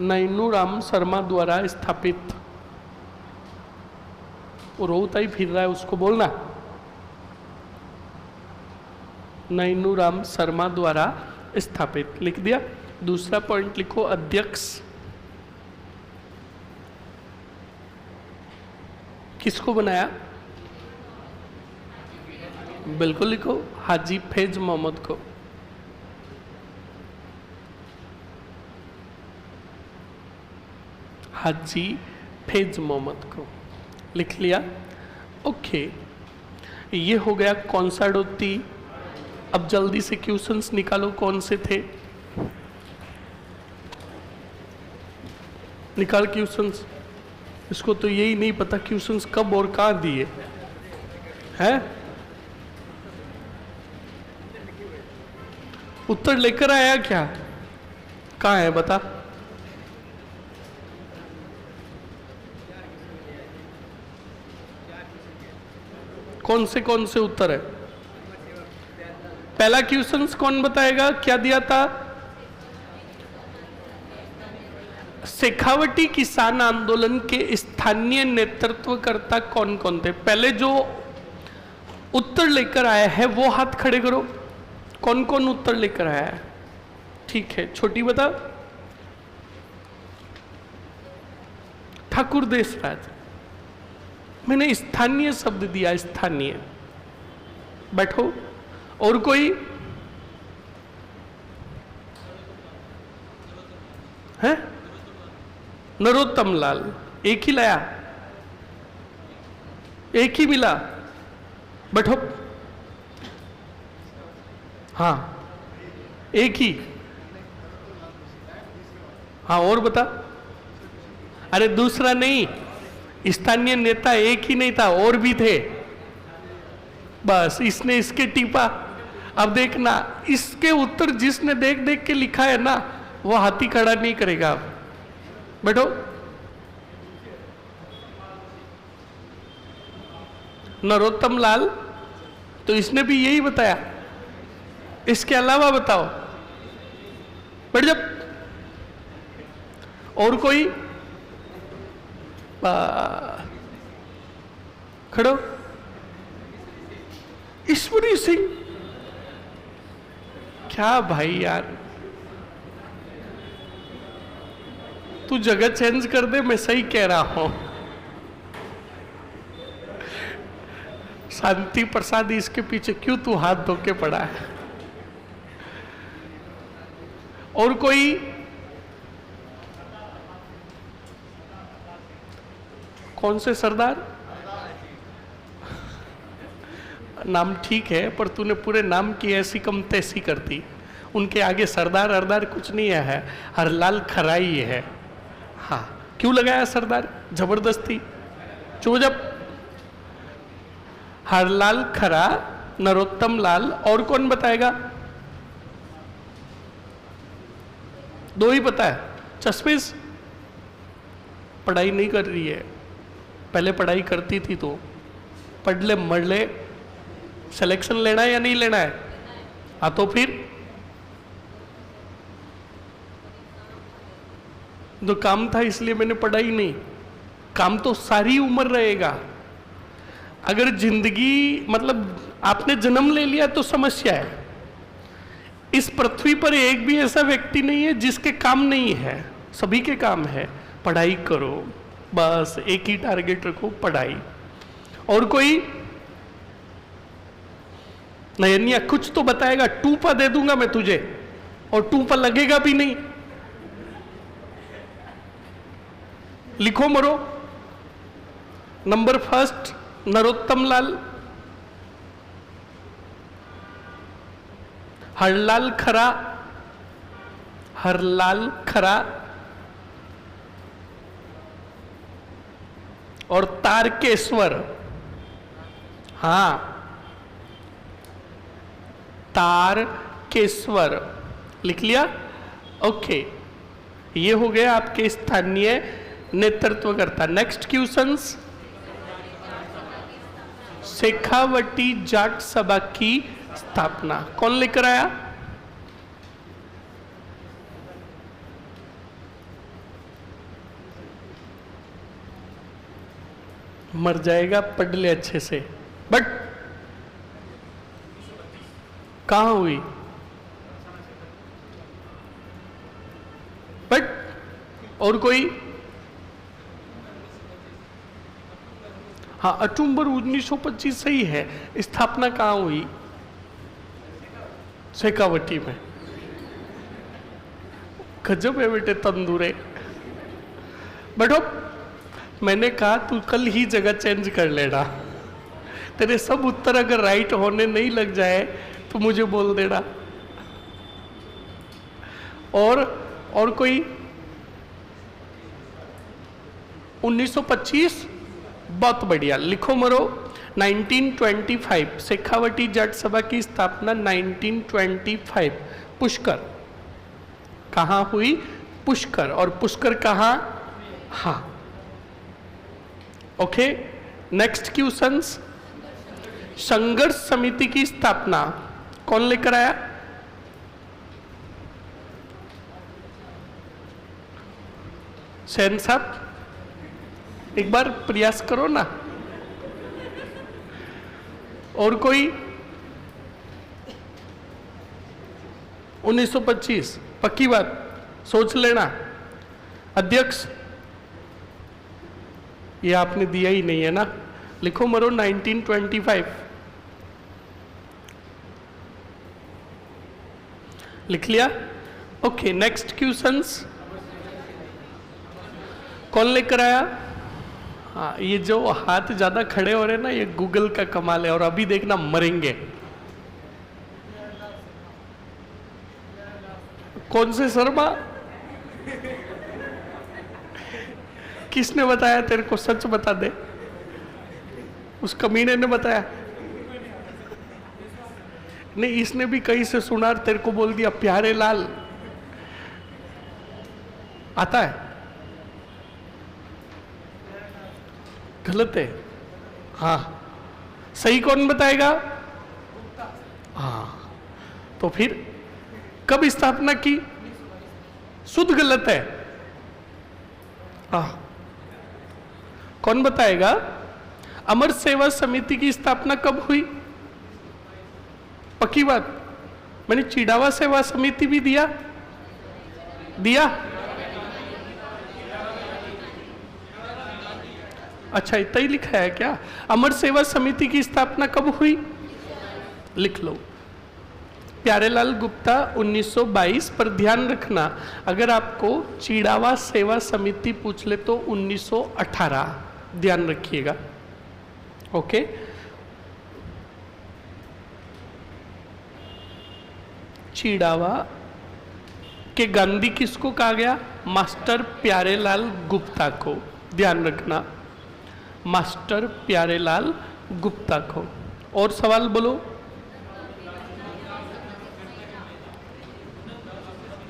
नैनूराम शर्मा द्वारा स्थापित। वो रोता ही फिर रहा है, उसको बोलना नैनूराम शर्मा द्वारा स्थापित, लिख दिया। दूसरा पॉइंट लिखो अध्यक्ष, किसको बनाया? बिल्कुल लिखो हाजी फैज मोहम्मद को। हाजी फैज मोहम्मद को लिख लिया। ओके, ये हो गया कौनसाडोती। अब जल्दी से क्वेश्चंस निकालो, कौन से थे? निकाल क्वेश्चंस। इसको तो यही नहीं पता क्वेश्चंस कब और कहाँ दिए हैं। उत्तर लेकर आया क्या? कहाँ है बता? कौन से उत्तर है? पहला क्वेश्चन कौन बताएगा? क्या दिया था? शेखावटी किसान आंदोलन के स्थानीय नेतृत्वकर्ता कौन कौन थे? पहले जो उत्तर लेकर आया है वो हाथ खड़े करो। कौन कौन उत्तर लेकर आया है? ठीक है, छोटी बता। ठाकुर देशराज। मैंने स्थानीय शब्द दिया, स्थानीय। बैठो। और कोई है? नरोत्तम लाल। एक ही लाया, एक ही मिला। बैठो। हाँ, एक ही। हाँ, और बता। अरे दूसरा नहीं, स्थानीय नेता एक ही नहीं था, और भी थे। बस इसने इसके टीपा। अब देखना, इसके उत्तर जिसने देख देख के लिखा है ना, वो हाथी खड़ा नहीं करेगा। बैठो। नरोत्तम लाल, तो इसने भी यही बताया। इसके अलावा बताओ। बैठ जा। और कोई? खड़ो। ईश्वरी सिंह। क्या भाई यार, तू जगह चेंज कर दे, मैं सही कह रहा हूं। शांति प्रसाद, इसके पीछे क्यों तू हाथ धो के पड़ा है? और कोई? कौन से सरदार? नाम ठीक है, पर तूने पूरे नाम की ऐसी कम तैसी कर दी। उनके आगे सरदार अरदार कुछ नहीं है, हरलाल खराई है। हाँ, क्यों लगाया सरदार? जबरदस्ती। चुप। हरलाल खरा, नरोत्तम लाल, और कौन बताएगा? दो ही पता है। चश्मिश पढ़ाई नहीं कर रही है, पहले पढ़ाई करती थी तो। पढ़ ले मर ले। सिलेक्शन लेना है या नहीं लेना है? हाँ, तो फिर तो काम था इसलिए मैंने पढ़ाई नहीं। काम तो सारी उम्र रहेगा। अगर जिंदगी मतलब आपने जन्म ले लिया तो समस्या है। इस पृथ्वी पर एक भी ऐसा व्यक्ति नहीं है जिसके काम नहीं है, सभी के काम है। पढ़ाई करो, बस एक ही टारगेट रखो, पढ़ाई। और कोई? नयनिया कुछ तो बताएगा। टूपा दे दूंगा मैं तुझे, और टूपा लगेगा भी नहीं। लिखो मरो। नंबर फर्स्ट नरोत्तम लाल। हरलाल खरा, हरलाल खरा और तारकेश्वर, हाँ तारकेश्वर लिख लिया। ओके, ये हो गया आपके स्थानीय नेतृत्वकर्ता। नेक्स्ट क्वेश्चंस, शेखावटी जाट सभा की स्थापना कौन लेकर आया? मर जाएगा, पढ़ ले अच्छे से। बट कहां हुई? बट और कोई? हाँ, अक्टूबर 1925 सही है। स्थापना कहां हुई? शेखावटी में। गजब है बेटे, तंदूरे। बट मैंने कहा तू कल ही जगह चेंज कर लेना, तेरे सब उत्तर अगर राइट होने नहीं लग जाए तो मुझे बोल देना। और कोई? 1925, बहुत बढ़िया, लिखो मरो। 1925 शेखावटी जाट सभा की स्थापना 1925 पुष्कर। कहाँ हुई? पुष्कर। और पुष्कर कहाँ? हाँ, ओके। नेक्स्ट क्वेश्चंस, संघर्ष समिति की स्थापना कौन लेकर आया? सेन साहब, एक बार प्रयास करो ना। और कोई? 1925 पक्की बात, सोच लेना। अध्यक्ष, ये आपने दिया ही नहीं है ना, लिखो मरो 1925 लिख लिया। ओके, नेक्स्ट क्वेश्चंस, कौन लेकर आया? हाँ, ये जो हाथ ज्यादा खड़े हो रहे हैं ना, ये गूगल का कमाल है। और अभी देखना मरेंगे। कौन से शर्मा? किसने बताया तेरे को? सच बता दे। उस कमीने ने बताया? नहीं, इसने भी कहीं से सुना, तेरे को बोल दिया प्यारे लाल। आता है? गलत है। हाँ, सही कौन बताएगा? हाँ, तो फिर कब स्थापना की? शुद्ध गलत है। हाँ, कौन बताएगा? अमर सेवा समिति की स्थापना कब हुई? पक्की बात, मैंने चिड़ावा सेवा समिति भी दिया। अच्छा, इतना ही लिखा है क्या? अमर सेवा समिति की स्थापना कब हुई? लिख लो। प्यारेलाल गुप्ता 1922, पर ध्यान रखना अगर आपको चिड़ावा सेवा समिति पूछ ले तो 1918, ध्यान रखिएगा। ओके, चिड़ावा के गांधी किसको कहा गया? मास्टर प्यारेलाल गुप्ता को, ध्यान रखना, मास्टर प्यारेलाल गुप्ता को। और सवाल बोलो।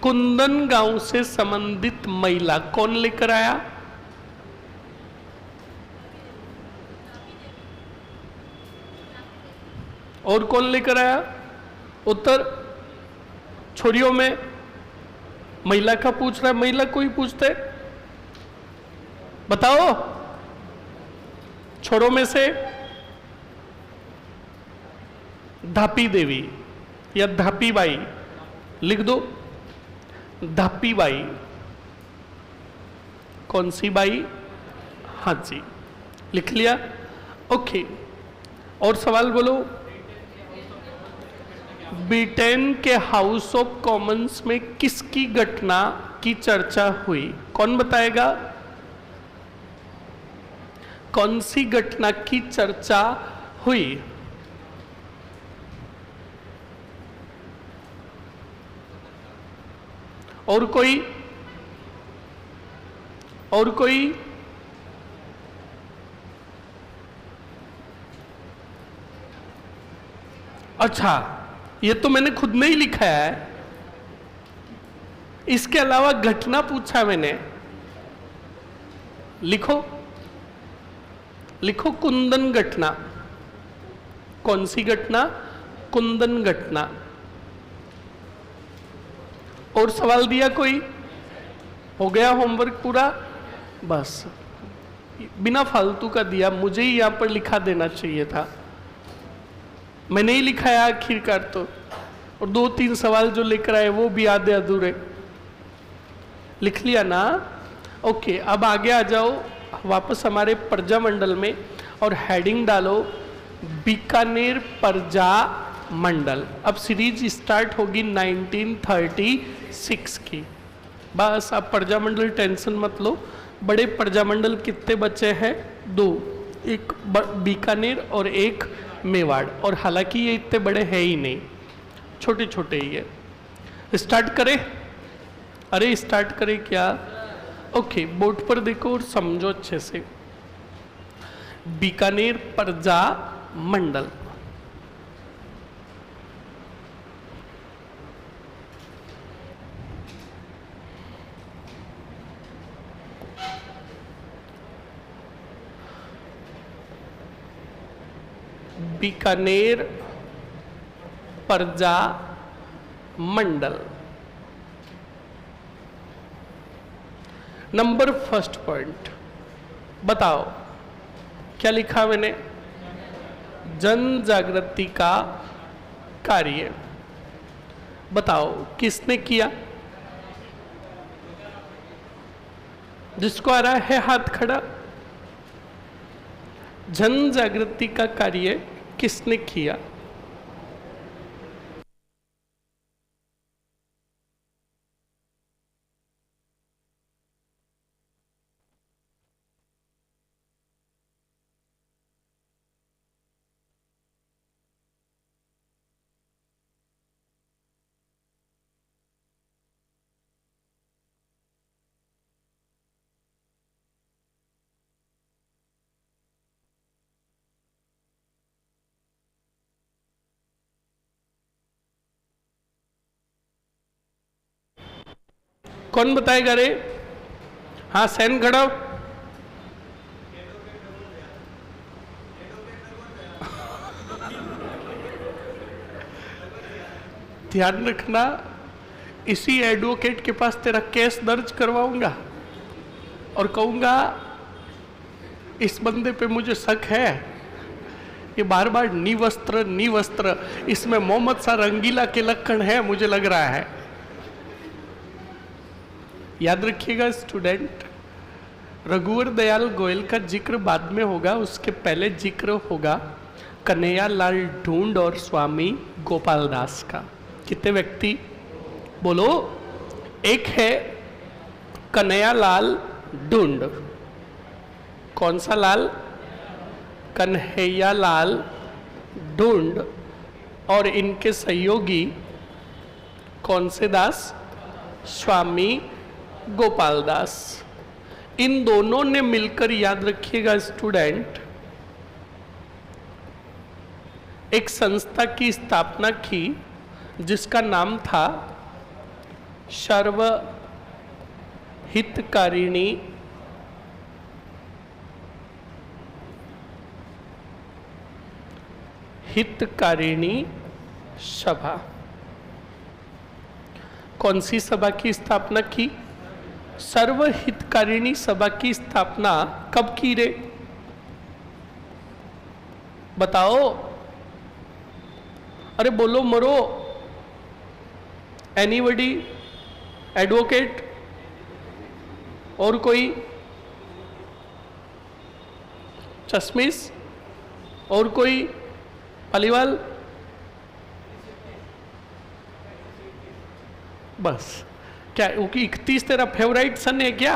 कुंदन गांव से संबंधित महिला कौन लेकर आया? और कौन लेकर आया? उत्तर छोरियों में महिला का पूछ रहा है। महिला कोई पूछते? बताओ। छोरों में से धापी देवी या धापी बाई, लिख दो। धापी बाई। कौन सी बाई? हाँ जी, लिख लिया। ओके, और सवाल बोलो। ब्रिटेन के हाउस ऑफ कॉमन्स में किसकी घटना की चर्चा हुई? कौन बताएगा? कौन सी घटना की चर्चा हुई? और कोई? और कोई? अच्छा, ये तो मैंने खुद में ही लिखा है। इसके अलावा घटना पूछा मैंने, लिखो। लिखो कुंदन घटना। कौन सी घटना? कुंदन घटना। और सवाल दिया कोई? हो गया होमवर्क पूरा? बस, बिना फालतू का दिया, मुझे ही यहां पर लिखा देना चाहिए था, मैंने ही लिखा है आखिरकार तो। और 2-3 सवाल जो लेकर आए वो भी आधे अधूरे। लिख लिया ना? ओके, अब आगे आ जाओ वापस हमारे प्रजा मंडल में और हेडिंग डालो बीकानेर प्रजा मंडल। अब सीरीज स्टार्ट होगी 1936 की। बस अब प्रजा मंडल टेंशन मत लो। बड़े प्रजा मंडल कितने बचे हैं? 2, एक बीकानेर और एक मेवाड़। और हालांकि ये इतने बड़े हैं ही नहीं, छोटे छोटे ही है। स्टार्ट करें? अरे स्टार्ट करें क्या? ओके, बोर्ड पर देखो और समझो अच्छे से। बीकानेर प्रजा मंडल, बीकानेर प्रजा मंडल। नंबर फर्स्ट पॉइंट बताओ, क्या लिखा मैंने? जन जागृति का कार्य। बताओ किसने किया? जिसको आ रहा है हाथ खड़ा। जन जागृति का कार्य किसने किया? कौन बताएगा रे? हाँ, सैन खड़ा। ध्यान रखना, इसी एडवोकेट के पास तेरा केस दर्ज करवाऊंगा और कहूंगा इस बंदे पे मुझे शक है, ये बार बार निवस्त्र निवस्त्र, इसमें मोहम्मद सा रंगीला के लक्षण है मुझे लग रहा है। याद रखिएगा स्टूडेंट, रघुवर दयाल गोयल का जिक्र बाद में होगा, उसके पहले जिक्र होगा कन्हैया लाल ढूंढ और स्वामी गोपाल दास का। कितने व्यक्ति बोलो? एक है कन्हैया लाल ढूंढ। कौन सा लाल? कन्हैया लाल ढूंढ। और इनके सहयोगी कौन से दास? स्वामी गोपाल दास। इन दोनों ने मिलकर, याद रखिएगा स्टूडेंट, एक संस्था की स्थापना की जिसका नाम था सर्व हितकारिणी सभा। कौन सी सभा की स्थापना की? सर्व हितकारिणी सभा की स्थापना कब की रे? बताओ, अरे बोलो मरो। एनीबडी? एडवोकेट? और कोई? चश्मिश? और कोई? पालीवाल? बस। क्या 31 तेरा फेवरेट सन है क्या?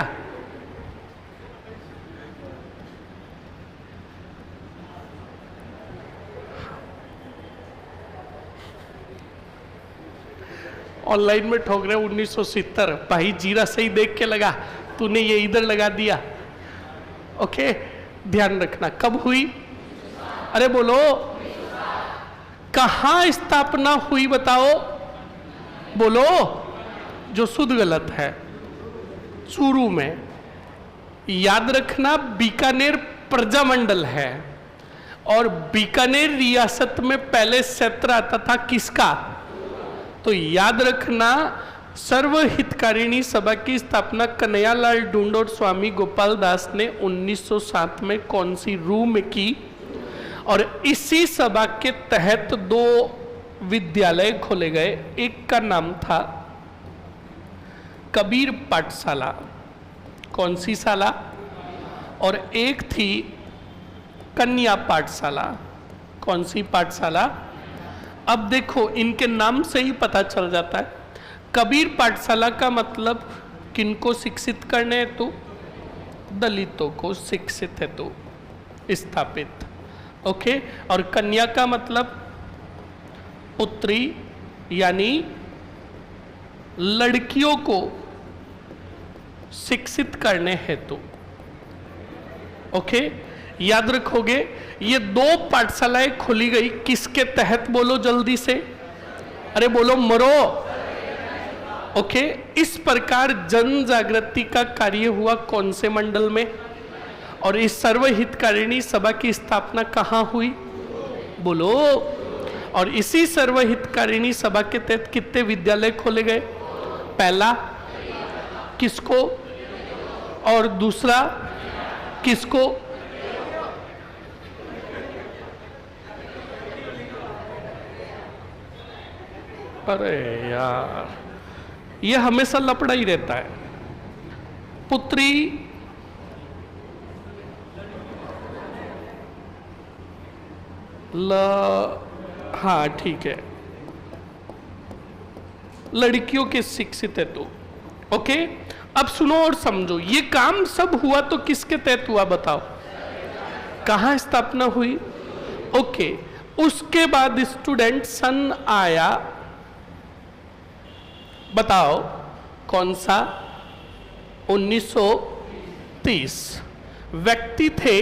ऑनलाइन में ठोक रहे 1970। भाई जीरा सही देख के लगा, तूने ये इधर लगा दिया। ओके, ध्यान रखना। कब हुई? अरे बोलो, कहां स्थापना हुई बताओ? बोलो, जो शुद्ध गलत है। चूरू में। याद रखना बीकानेर प्रजामंडल है, और बीकानेर रियासत में पहले क्षेत्र आता था किसका? तो याद रखना, सर्वहितकारिणी सभा की स्थापना कन्हैयालाल ढूंढ और स्वामी गोपाल दास ने 1907 में कौन सी रू में की? और इसी सभा के तहत 2 विद्यालय खोले गए। एक का नाम था कबीर पाठशाला, कौन सी शाला? और एक थी कन्या पाठशाला, कौन सी पाठशाला? अब देखो, इनके नाम से ही पता चल जाता है। कबीर पाठशाला का मतलब किनको शिक्षित करने हेतु? दलितों को शिक्षित हेतु स्थापित। ओके, और कन्या का मतलब पुत्री, यानी लड़कियों को शिक्षित करने हेतु। ओके, याद रखोगे। ये 2 पाठशालाएं खोली गई किसके तहत? बोलो जल्दी से, अरे बोलो मरो। ओके, इस प्रकार जन जागृति का कार्य हुआ कौन से मंडल में? और इस सर्वहितकारिणी सभा की स्थापना कहां हुई? बोलो। और इसी सर्वहितकारिणी सभा के तहत कितने विद्यालय खोले गए? पहला किसको? और दूसरा किसको? अरे यार, ये हमेशा लपड़ा ही रहता है। पुत्री हाँ ठीक है, लड़कियों के शिक्षित है तो। ओके, अब सुनो और समझो, ये काम सब हुआ तो किसके तहत हुआ बताओ? कहां स्थापना हुई? ओके, उसके बाद स्टूडेंट सन आया, बताओ कौन सा? 1930। व्यक्ति थे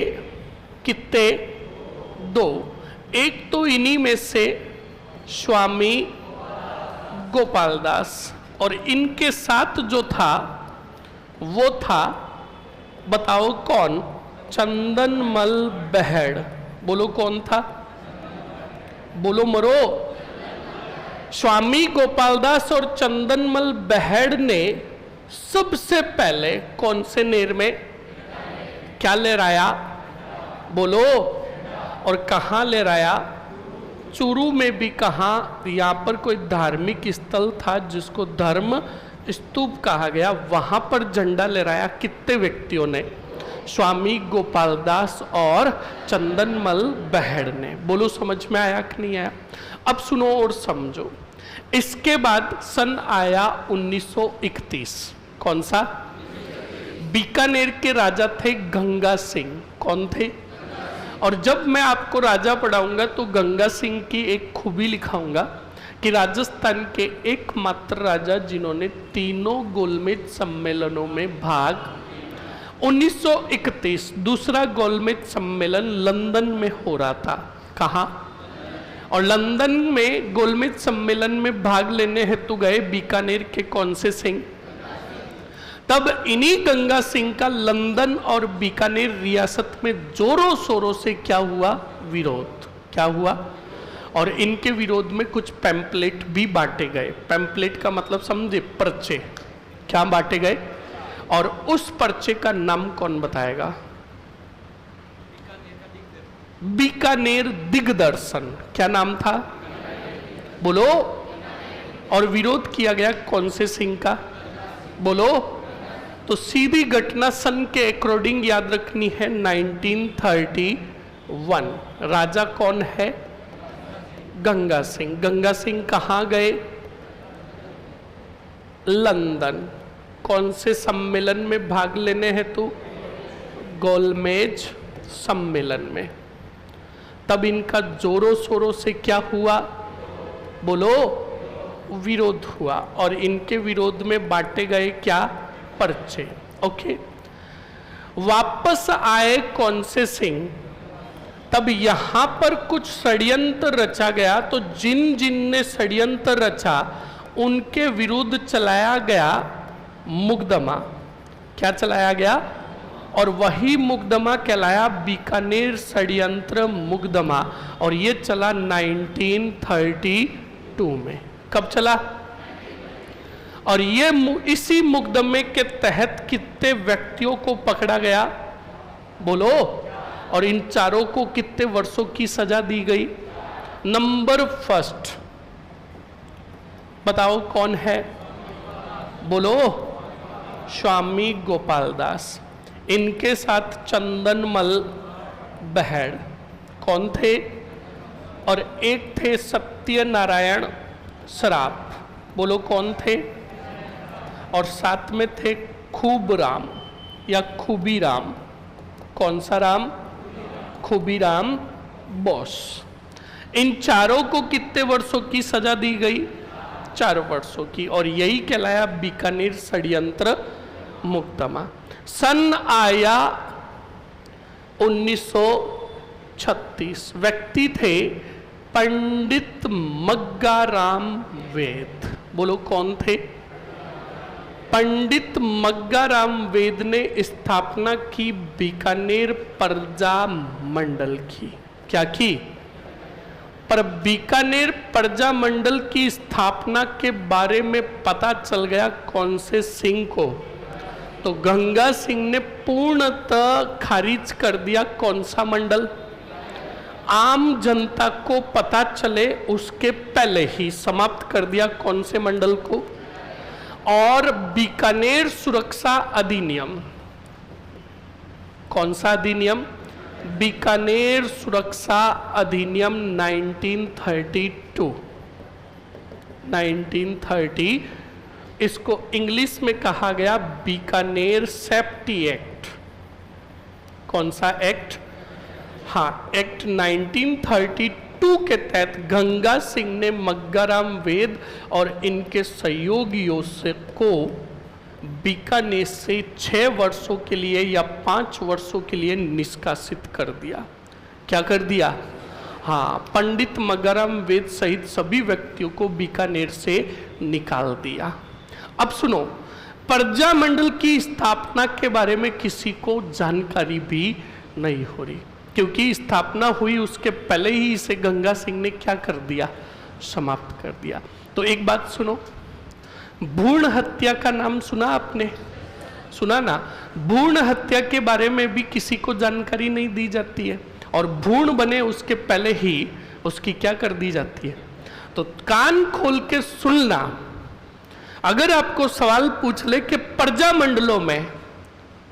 कितने? 2। एक तो इन्हीं में से स्वामी गोपाल दास, और इनके साथ जो था वो था, बताओ कौन? चंदनमल बहेड़। बोलो कौन था? बोलो मरो। स्वामी गोपाल दास और चंदनमल बहेड़ ने सबसे पहले कौन से नेर में क्या लहराया? बोलो। और कहाँ लहराया? चूरू में भी। कहाँ? यहाँ पर कोई धार्मिक स्थल था जिसको धर्म स्तूप कहा गया, वहां पर झंडा लहराया। कितने व्यक्तियों ने? स्वामी गोपाल दास और चंदनमल बहेड़ ने। बोलो समझ में आया कि नहीं आया? अब सुनो और समझो। इसके बाद सन आया 1931। कौन सा? बीकानेर के राजा थे गंगा सिंह। कौन थे? और जब मैं आपको राजा पढ़ाऊंगा तो गंगा सिंह की एक खूबी लिखाऊंगा कि राजस्थान के एकमात्र राजा जिन्होंने 3 गोलमेज सम्मेलनों में भाग। 1931 दूसरा गोलमेज सम्मेलन लंदन में हो रहा था। कहाँ? और लंदन में गोलमेज सम्मेलन में भाग लेने हेतु गए बीकानेर के कौन से सिंह? तब इन्हीं गंगा सिंह का लंदन और बीकानेर रियासत में जोरों शोरों से क्या हुआ? विरोध। क्या हुआ? और इनके विरोध में कुछ पैम्पलेट भी बांटे गए। पैम्पलेट का मतलब समझे? पर्चे। क्या बांटे गए? और उस पर्चे का नाम कौन बताएगा? बीकानेर दिग्दर्शन। क्या नाम था? बोलो। और विरोध किया गया कौन से सिंह का? बोलो। तो सीधी घटना सन के अकॉर्डिंग याद रखनी है 1931। राजा कौन है? गंगा सिंह। गंगा सिंह कहाँ गए? लंदन। कौन से सम्मेलन में भाग लेने हेतु? गोलमेज सम्मेलन में। तब इनका जोरों शोरों से क्या हुआ? बोलो। विरोध हुआ और इनके विरोध में बांटे गए क्या? पर्चे। ओके, वापस आए कौन से सिंह? तब यहां पर कुछ षड्यंत्र रचा गया, तो जिन जिन ने षड्यंत्र रचा उनके विरुद्ध चलाया गया मुकदमा। क्या चलाया गया? और वही मुकदमा कहलाया बीकानेर षड्यंत्र मुकदमा, और ये चला 1932 में। कब चला? और ये इसी मुकदमे के तहत कितने व्यक्तियों को पकड़ा गया? बोलो। और इन चारों को कितने वर्षों की सजा दी गई? नंबर फर्स्ट बताओ कौन है? बोलो। स्वामी गोपाल दास। इनके साथ चंदनमल बहड़। कौन थे? और एक थे सत्यनारायण सराफ। बोलो कौन थे? और साथ में थे खूब राम या खूबी राम। कौन सा राम? खूबी राम बोस। इन चारों को कितने वर्षों की सजा दी गई? 4 वर्षों की, और यही कहलाया बीकानेर षड्यंत्र मुकदमा। सन आया 1936। व्यक्ति थे पंडित मग्गाराम वेद। बोलो कौन थे? पंडित मग्गाराम वेद ने स्थापना की बीकानेर प्रजा मंडल की। क्या की? पर बीकानेर प्रजा मंडल की स्थापना के बारे में पता चल गया कौन से सिंह को? तो गंगा सिंह ने पूर्णतः खारिज कर दिया कौन सा मंडल? आम जनता को पता चले उसके पहले ही समाप्त कर दिया कौन से मंडल को? और बीकानेर सुरक्षा अधिनियम। कौन सा अधिनियम? बीकानेर सुरक्षा अधिनियम 1932। 1930 इसको इंग्लिश में कहा गया बीकानेर सेफ्टी एक्ट। कौन सा एक्ट? हाँ, एक्ट 1932 के तहत गंगा सिंह ने मग्गाराम वेद और इनके सहयोगियों से को बीकानेर से 6 वर्षों के लिए या 5 वर्षों के लिए निष्कासित कर दिया। क्या कर दिया? हाँ, पंडित मग्गाराम वेद सहित सभी व्यक्तियों को बीकानेर से निकाल दिया। अब सुनो, प्रजा मंडल की स्थापना के बारे में किसी को जानकारी भी नहीं हो रही, क्योंकि स्थापना हुई उसके पहले ही इसे गंगा सिंह ने क्या कर दिया? समाप्त कर दिया। तो एक बात सुनो, भ्रूण हत्या का नाम सुना आपने? सुना ना? भ्रूण हत्या के बारे में भी किसी को जानकारी नहीं दी जाती है, और भ्रूण बने उसके पहले ही उसकी क्या कर दी जाती है? तो कान खोल के सुनना। अगर आपको सवाल पूछ ले कि प्रजा मंडलों में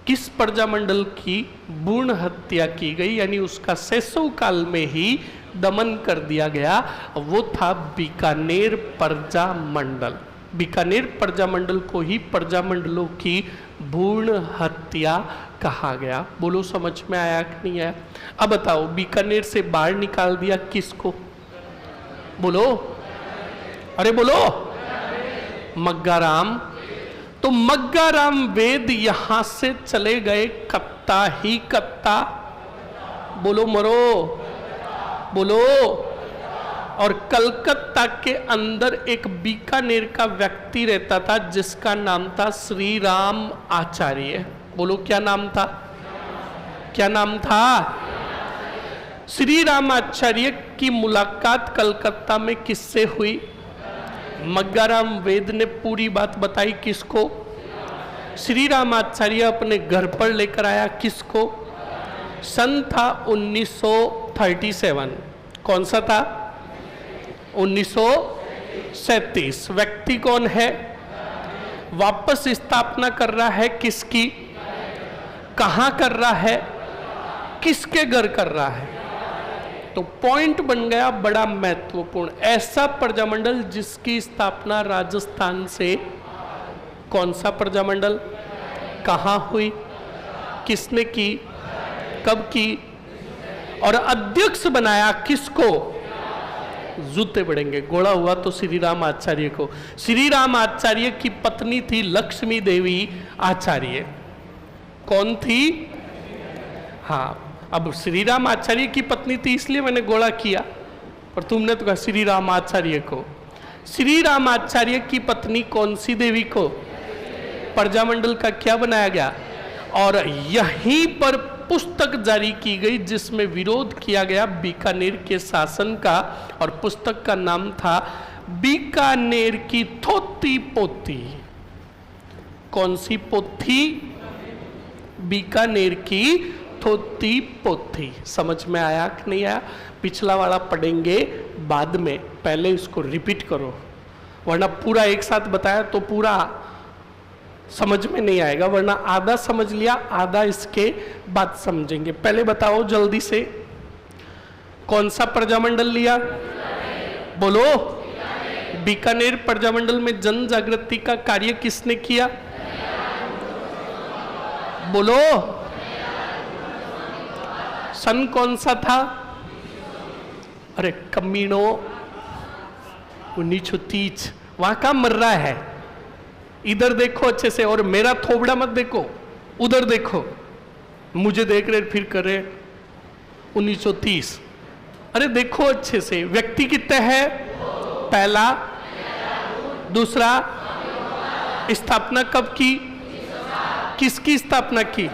किस प्रजा मंडल की भ्रूण हत्या की गई, यानी उसका शैशव काल में ही दमन कर दिया गया, वो था बीकानेर प्रजा मंडल। बीकानेर प्रजा मंडल को ही प्रजा मंडलों की भ्रूण हत्या कहा गया। बोलो समझ में आया कि नहीं आया? अब बताओ, बीकानेर से बाहर निकाल दिया किसको? बोलो, अरे बोलो। मग्गाराम। तो मग्गाराम वेद यहां से चले गए कत्ता ही कत्ता। बोलो मरो, बोलो। और कलकत्ता के अंदर एक बीकानेर का व्यक्ति रहता था जिसका नाम था श्री राम आचार्य। बोलो क्या नाम था? क्या नाम था? श्री राम आचार्य की मुलाकात कलकत्ता में किससे हुई? मग्गाराम वेद ने पूरी बात बताई किसको? श्री राम आचार्य अपने घर पर लेकर आया किसको? सन था 1937। कौन सा था? 1937। व्यक्ति कौन है? वापस स्थापना कर रहा है किसकी? कहां कर रहा है? किसके घर कर रहा है? तो पॉइंट बन गया बड़ा महत्वपूर्ण। ऐसा प्रजामंडल जिसकी स्थापना राजस्थान से, कौन सा प्रजामंडल, कहां हुई, किसने की, कब की, और अध्यक्ष बनाया किसको? जूते पड़ेंगे। गोड़ा हुआ तो श्री राम आचार्य को। श्री राम आचार्य की पत्नी थी लक्ष्मी देवी आचार्य। कौन थी? हाँ, अब श्री राम आचार्य की पत्नी थी इसलिए मैंने गोड़ा किया, पर तुमने तो कहा श्री राम आचार्य को। श्री राम आचार्य की पत्नी कौन सी देवी को? प्रजामंडल का क्या बनाया गया? और यहीं पर पुस्तक जारी की गई जिसमें विरोध किया गया बीकानेर के शासन का, और पुस्तक का नाम था बीकानेर की थोती पोथी। कौन सी पोथी? बीकानेर की थोती पोथी। समझ में आया कि नहीं आया? पिछला वाला पढ़ेंगे बाद में, पहले इसको रिपीट करो, वरना पूरा एक साथ बताया तो पूरा समझ में नहीं आएगा, वरना आधा समझ लिया, आधा इसके बाद समझेंगे। पहले बताओ जल्दी से, कौन सा प्रजामंडल लिया? बोलो। बीकानेर प्रजामंडल में जन जागृति का कार्य किसने किया? बोलो। सन कौन सा था? अरे कमीनो, 1930। वहां का मर रहा है? इधर देखो अच्छे से, और मेरा थोबड़ा मत देखो, उधर देखो, मुझे देख रहे फिर कर रहे। 1930। अरे देखो अच्छे से, व्यक्ति कितने हैं? पहला, दूसरा, स्थापना कब की? किसकी स्थापना की?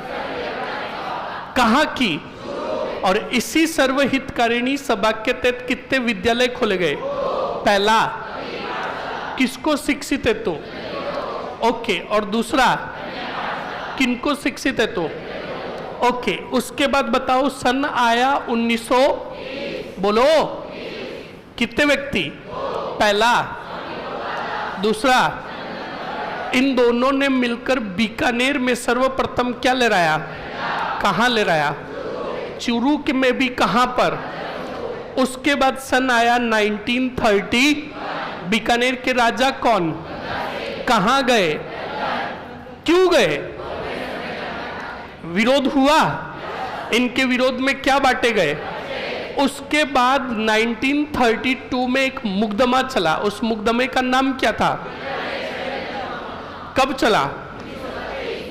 कहां की? और इसी सर्वहितकारिणी सभा के तहत कितने विद्यालय खोले गए? पहला, किसको शिक्षित है तो? ओके। और दूसरा, किनको शिक्षित है तो? ओके। उसके बाद बताओ, सन आया 1900, बोलो। कितने व्यक्ति? पहला, दूसरा। इन दोनों ने मिलकर बीकानेर में सर्वप्रथम क्या लहराया? कहां लहराया? चूरू के में भी कहां पर? उसके बाद सन आया 1930। बीकानेर के राजा कौन? कहां गए? क्यों गए? विरोध हुआ, इनके विरोध में क्या बांटे गए? उसके बाद 1932 में एक मुकदमा चला। उस मुकदमे का नाम क्या था? कब चला?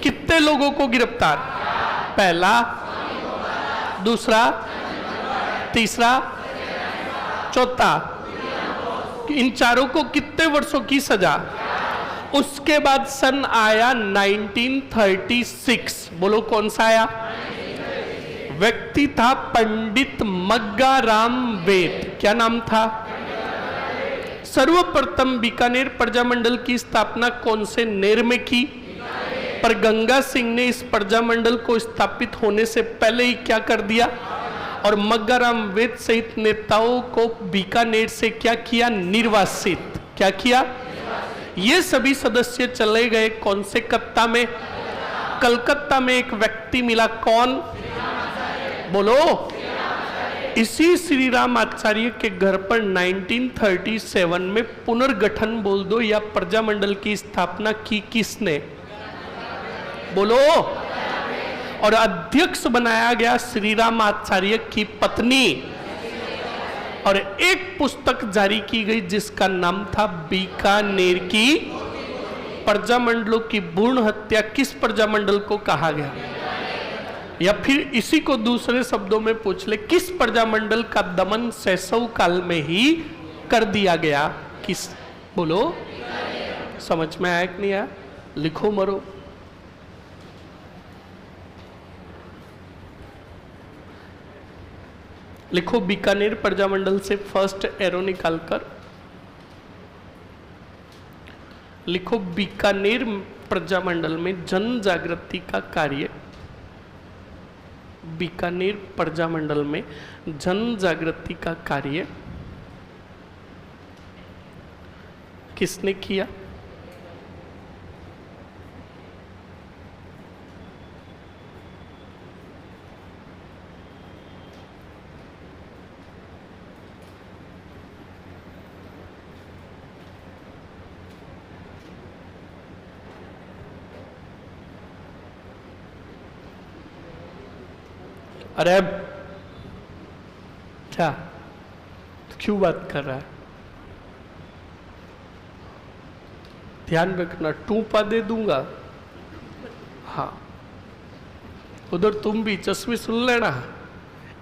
कितने लोगों को गिरफ्तार? पहला, दूसरा, तीसरा, चौथा। इन चारों को कितने वर्षों की सजा? उसके बाद सन आया 1936। बोलो कौन सा आया? व्यक्ति था पंडित मग्गाराम वेद। क्या नाम था? सर्वप्रथम बीकानेर प्रजामंडल की स्थापना कौन से नेर में की? पर गंगा सिंह ने इस प्रजामंडल को स्थापित होने से पहले ही क्या कर दिया? और मग्गाराम वेद सहित नेताओं को बीकानेर से क्या किया? निर्वासित। क्या किया? ये सभी सदस्य चले गए कौन से कत्ता में? कलकत्ता में एक व्यक्ति मिला, कौन? बोलो। इसी श्री राम आचार्य के घर पर 1937 में पुनर्गठन बोल दो या प्रजामंडल की स्थापना की किसने? बोलो। और अध्यक्ष बनाया गया श्री राम आचार्य की पत्नी। और एक पुस्तक जारी की गई जिसका नाम था बीकानेर की प्रजामंडलों की भ्रूण हत्या। किस प्रजामंडल को कहा गया? या फिर इसी को दूसरे शब्दों में पूछ ले, किस प्रजामंडल का दमन शैशव काल में ही कर दिया गया? किस? बोलो। समझ में आया कि नहीं आया? लिखो मरो। लिखो बीकानेर प्रजामंडल से फर्स्ट एरो निकालकर लिखो, बीकानेर प्रजामंडल में जन जागृति का कार्य, बीकानेर प्रजामंडल में जन जागृति का कार्य किसने किया? अरे क्या क्यों बात कर रहा है? ध्यान रखना, टूपा दे दूंगा। हाँ, उधर तुम भी चश्मे सुन लेना,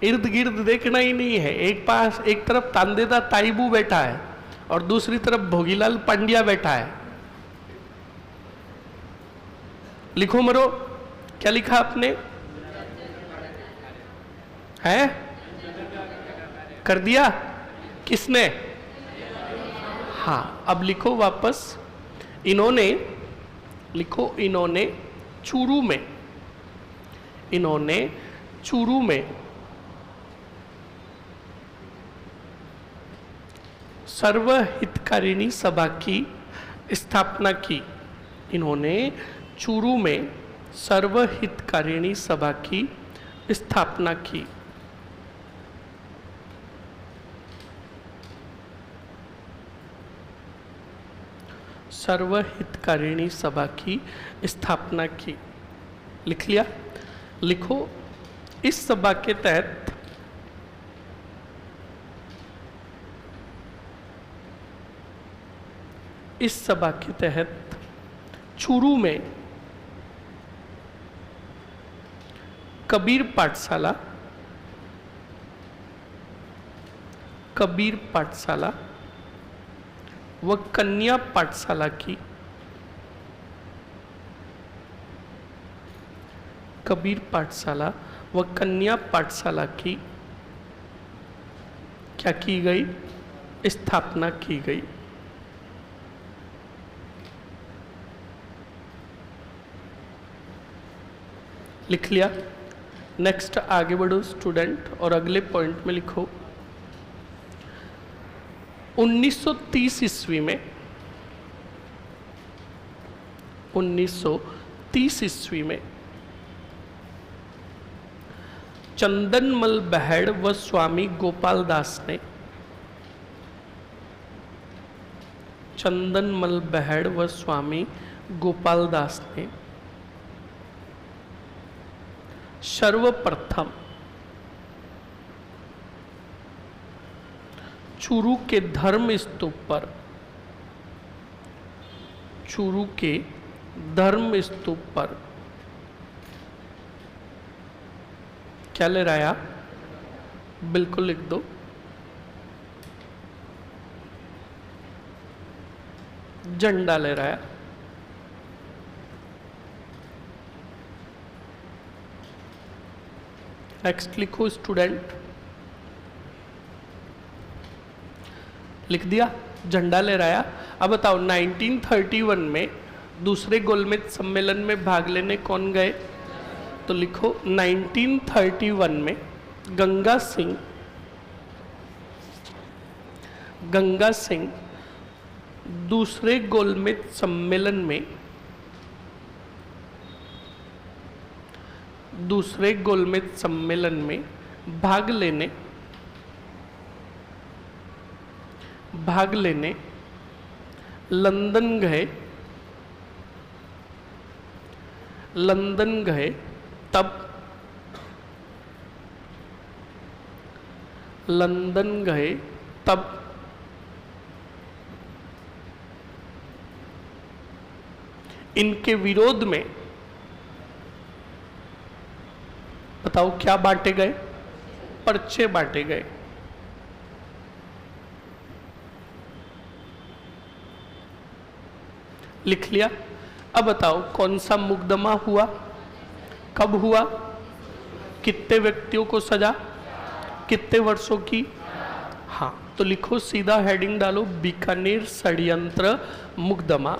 इर्द गिर्द देखना ही नहीं है। एक तरफ तांदेदा ताइबू बैठा है और दूसरी तरफ भोगीलाल पांड्या बैठा है। लिखो मरो, क्या लिखा आपने? है? कर दिया किसने? हाँ, अब लिखो वापस। इन्होंने, लिखो इन्होंने चूरू में, इन्होंने चूरू में सर्वहितकारिणी सभा की स्थापना की। इन्होंने चूरू में सर्वहितकारिणी सभा की स्थापना की। सर्वहितकारिणी सभा की स्थापना की। लिख लिया? लिखो, इस सभा के तहत चूरू में कबीर पाठशाला व कन्या पाठशाला की, कबीर पाठशाला व कन्या पाठशाला की क्या की गई? स्थापना की गई। लिख लिया? नेक्स्ट आगे बढ़ो स्टूडेंट और अगले पॉइंट में लिखो। 1930 ईस्वी में, 1930 ईस्वी में चंदनमल बहड़ व स्वामी गोपाल दास ने, चंदनमल बहड़ व स्वामी गोपाल दास ने सर्वप्रथम चूरू के धर्म स्तूप पर, चूरू के धर्म स्तूप पर क्या ले रहा है आप? बिल्कुल लिख दो, झंडा ले रहा है। नेक्स्ट लिखो स्टूडेंट। लिख दिया? झंडा ले रहा है। अब बताओ 1931 में दूसरे गोलमेज सम्मेलन में भाग लेने कौन गए? तो लिखो 1931 में गंगा सिंह दूसरे गोलमेज सम्मेलन में, दूसरे गोलमेज सम्मेलन में भाग लेने लंदन गए, तब लंदन गए तब इनके विरोध में बताओ क्या बांटे गए? पर्चे बांटे गए। लिख लिया? अब बताओ कौन सा मुकदमा हुआ, कब हुआ, कितने व्यक्तियों को सजा, कितने वर्षों की? हाँ, तो लिखो, सीधा हेडिंग डालो, बीकानेर षड्यंत्र मुकदमा,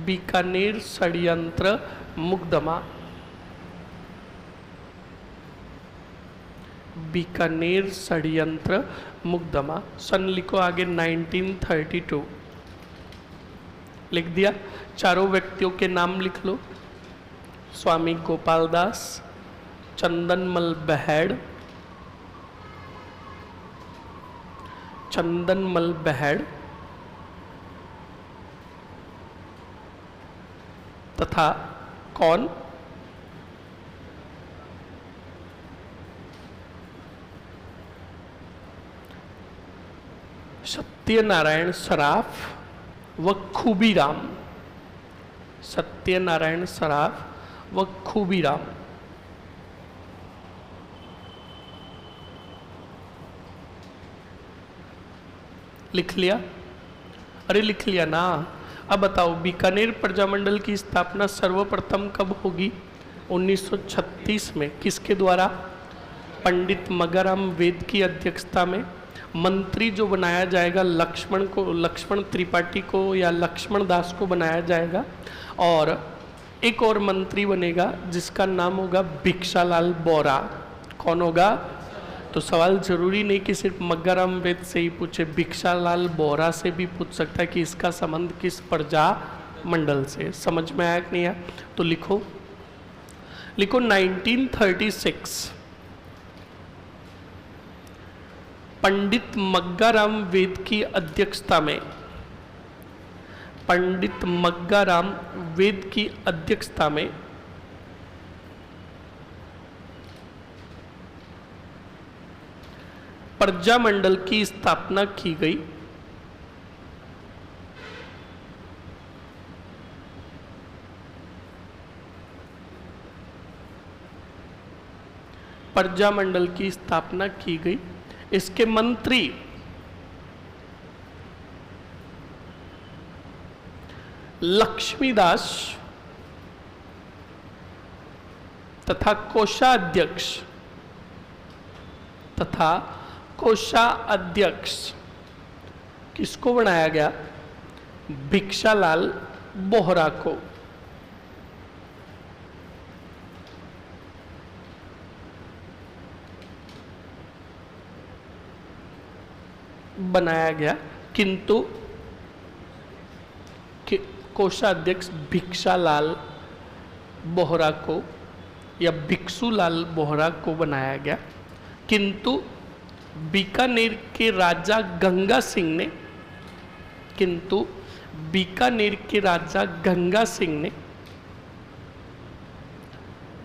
बीकानेर षड्यंत्र मुकदमा, बीकानेर षड्यंत्र मुकदमा। सन लिखो आगे 1932। लिख दिया? चारों व्यक्तियों के नाम लिख लो, स्वामी गोपाल दास, चंदनमल बहड़ तथा कौन? सत्यनारायण सराफ व खूबीराम, सत्यनारायण सराफ व खूबीराम। लिख लिया? अरे लिख लिया ना। अब बताओ बीकानेर प्रजामंडल की स्थापना सर्वप्रथम कब होगी? 1936 में। किसके द्वारा? पंडित मग्गाराम वेद की अध्यक्षता में। मंत्री जो बनाया जाएगा लक्ष्मण को, लक्ष्मण त्रिपाठी को या लक्ष्मण दास को बनाया जाएगा। और एक और मंत्री बनेगा जिसका नाम होगा भिक्षालाल बोरा। कौन होगा? तो सवाल जरूरी नहीं कि सिर्फ मग्गाराम वेद से ही पूछे, भिक्षालाल बोरा से भी पूछ सकता है कि इसका संबंध किस प्रजा मंडल से। समझ में आया कि नहीं आया? तो लिखो, लिखो 1936 पंडित मग्गाराम वेद की अध्यक्षता में, पंडित मग्गाराम वेद की अध्यक्षता में प्रजामंडल की स्थापना की गई। प्रजामंडल की स्थापना की गई। इसके मंत्री लक्ष्मीदास तथा कोषाध्यक्ष किसको बनाया गया? भिक्षालाल बोहरा को। बनाया गया, किंतु कोषाध्यक्ष भिक्षालाल बोहरा को या भिक्षुलाल बोहरा को बनाया गया, किंतु बीकानेर के राजा गंगा सिंह ने, किंतु बीकानेर के राजा गंगा सिंह ने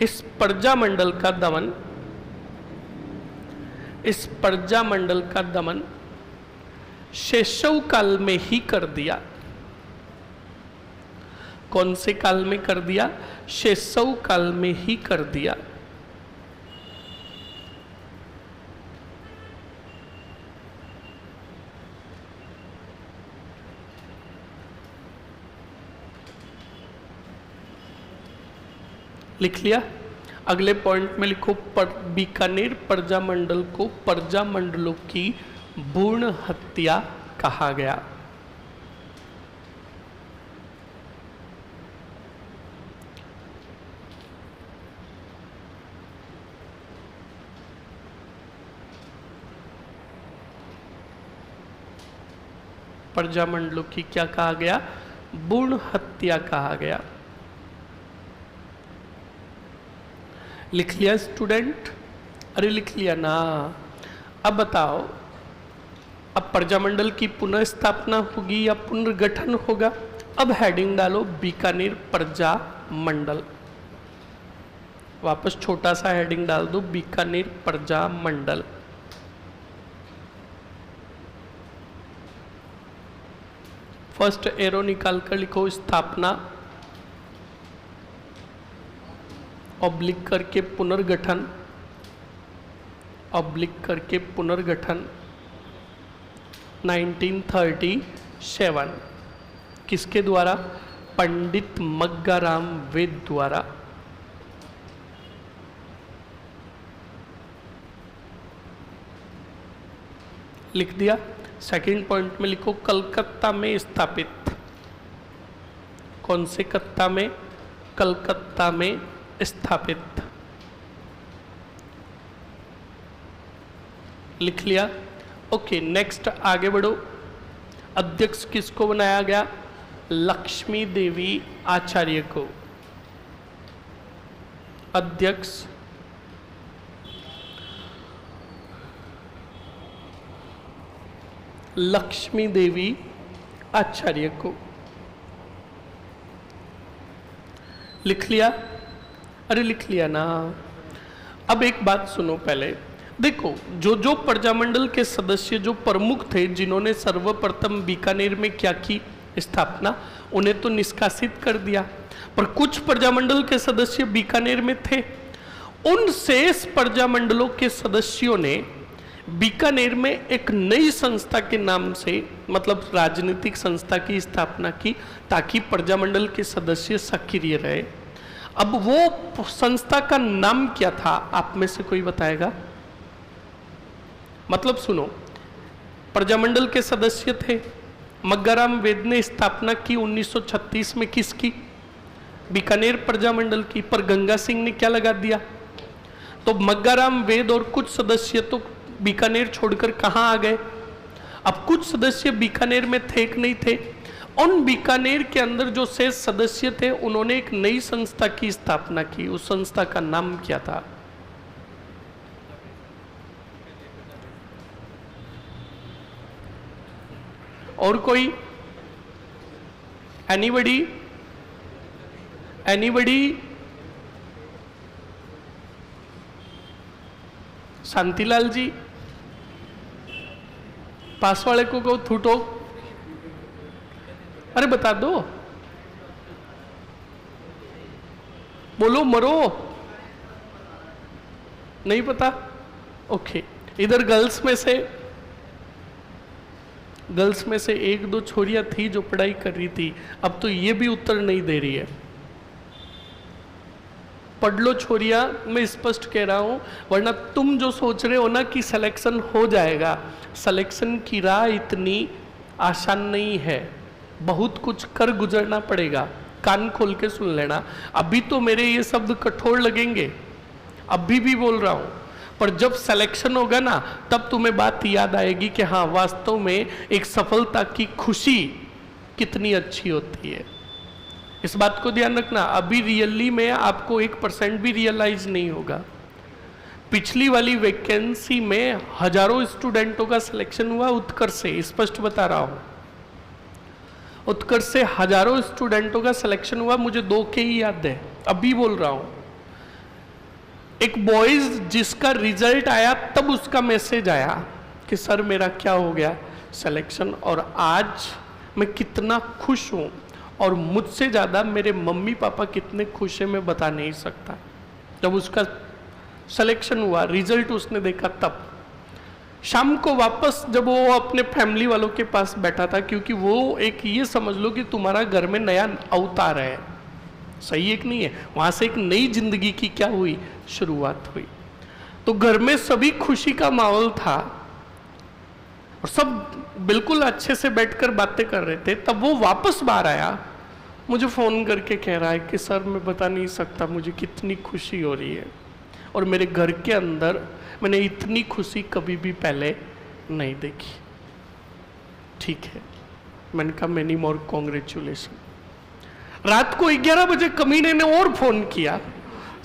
इस प्रजामंडल का दमन, इस प्रजामंडल का दमन शैशव काल में ही कर दिया। कौन से काल में कर दिया? शैशव काल में ही कर दिया। लिख लिया? अगले पॉइंट में लिखो, बीकानेर प्रजामंडल को प्रजामंडलों की भ्रूण हत्या कहा गया। प्रजामंडलों की क्या कहा गया? भ्रूण हत्या कहा गया। लिख लिया स्टूडेंट? अरे लिख लिया ना। अब बताओ, अब प्रजामंडल की पुनः स्थापना होगी या पुनर्गठन होगा? अब हेडिंग डालो बीकानेर प्रजा मंडल। वापस छोटा सा हेडिंग डाल दो, बीकानेर प्रजा मंडल। फर्स्ट एरो निकाल कर लिखो स्थापना ऑब्लिक करके पुनर्गठन, ऑब्लिक करके पुनर्गठन 1937। किसके द्वारा? पंडित मग्गाराम वेद द्वारा। लिख दिया? सेकंड पॉइंट में लिखो कलकत्ता में स्थापित। कौन से कत्ता में? कलकत्ता में स्थापित। लिख लिया? ओके, नेक्स्ट आगे बढ़ो। अध्यक्ष किसको बनाया गया? लक्ष्मी देवी आचार्य को। अध्यक्ष लक्ष्मी देवी आचार्य को। लिख लिया? अरे लिख लिया ना। अब एक बात सुनो पहले, देखो, जो जो प्रजामंडल के सदस्य जो प्रमुख थे, जिन्होंने सर्वप्रथम बीकानेर में क्या की स्थापना, उन्हें तो निष्कासित कर दिया, पर कुछ प्रजामंडल के सदस्य बीकानेर में थे। उन शेष प्रजामंडलों के सदस्यों ने बीकानेर में एक नई संस्था के नाम से, मतलब राजनीतिक संस्था की स्थापना की, ताकि प्रजामंडल के सदस्य सक्रिय रहे। अब वो संस्था का नाम क्या था, आप में से कोई बताएगा? मतलब सुनो, प्रजामंडल के सदस्य थे, मग्गाराम वेद ने स्थापना की 1936 में, किसकी? बीकानेर प्रजामंडल की। पर गंगा सिंह ने क्या लगा दिया? तो मग्गाराम वेद और कुछ सदस्य तो बीकानेर छोड़कर कहां आ गए? अब कुछ सदस्य बीकानेर में थे कि नहीं थे? उन बीकानेर के अंदर जो शेष सदस्य थे, उन्होंने एक नई संस्था की स्थापना की। उस संस्था का नाम क्या था? और कोई? एनीबडी? शांतिलाल जी, पास वाले को कहो थूटो। अरे बता दो, बोलो, मरो। नहीं पता? ओके। इधर गर्ल्स में से एक दो छोरियां थी जो पढ़ाई कर रही थी, अब तो ये भी उत्तर नहीं दे रही है। पढ़ लो छोरिया, मैं स्पष्ट कह रहा हूं, वरना तुम जो सोच रहे हो ना कि सिलेक्शन हो जाएगा, सिलेक्शन की राह इतनी आसान नहीं है, बहुत कुछ कर गुजरना पड़ेगा। कान खोल के सुन लेना। अभी तो मेरे ये शब्द कठोर लगेंगे, अभी भी बोल रहा हूं, पर जब सिलेक्शन होगा ना, तब तुम्हें बात याद आएगी कि हाँ, वास्तव में एक सफलता की खुशी कितनी अच्छी होती है। इस बात को ध्यान रखना। अभी रियली में आपको 1% भी रियलाइज नहीं होगा। पिछली वाली वैकेंसी में हजारों स्टूडेंटों का सिलेक्शन हुआ उत्कर्ष से, स्पष्ट बता रहा हूं, उत्कर्ष से हजारों स्टूडेंटों का सिलेक्शन हुआ। मुझे 2 के ही याद है, अभी बोल रहा हूं। एक बॉयज जिसका रिजल्ट आया, तब उसका मैसेज आया कि सर मेरा क्या हो गया, सिलेक्शन, और आज मैं कितना खुश हूं, और मुझसे ज़्यादा मेरे मम्मी पापा कितने खुश हैं मैं बता नहीं सकता। जब उसका सिलेक्शन हुआ, रिजल्ट उसने देखा, तब शाम को वापस जब वो अपने फैमिली वालों के पास बैठा था, क्योंकि वो एक, ये समझ लो कि तुम्हारा घर में नया अवतार है, सही है कि नहीं है, वहाँ से एक नई जिंदगी की क्या हुई, शुरुआत हुई। तो घर में सभी खुशी का माहौल था और सब बिल्कुल अच्छे से बैठकर बातें कर रहे थे। तब वो वापस बाहर आया, मुझे फ़ोन करके कह रहा है कि सर मैं बता नहीं सकता मुझे कितनी खुशी हो रही है, और मेरे घर के अंदर मैंने इतनी खुशी कभी भी पहले नहीं देखी। ठीक है, मैंने कहा मैनी मोर कॉन्ग्रेचुलेशन। रात को 11 बजे कमीने ने और फ़ोन किया,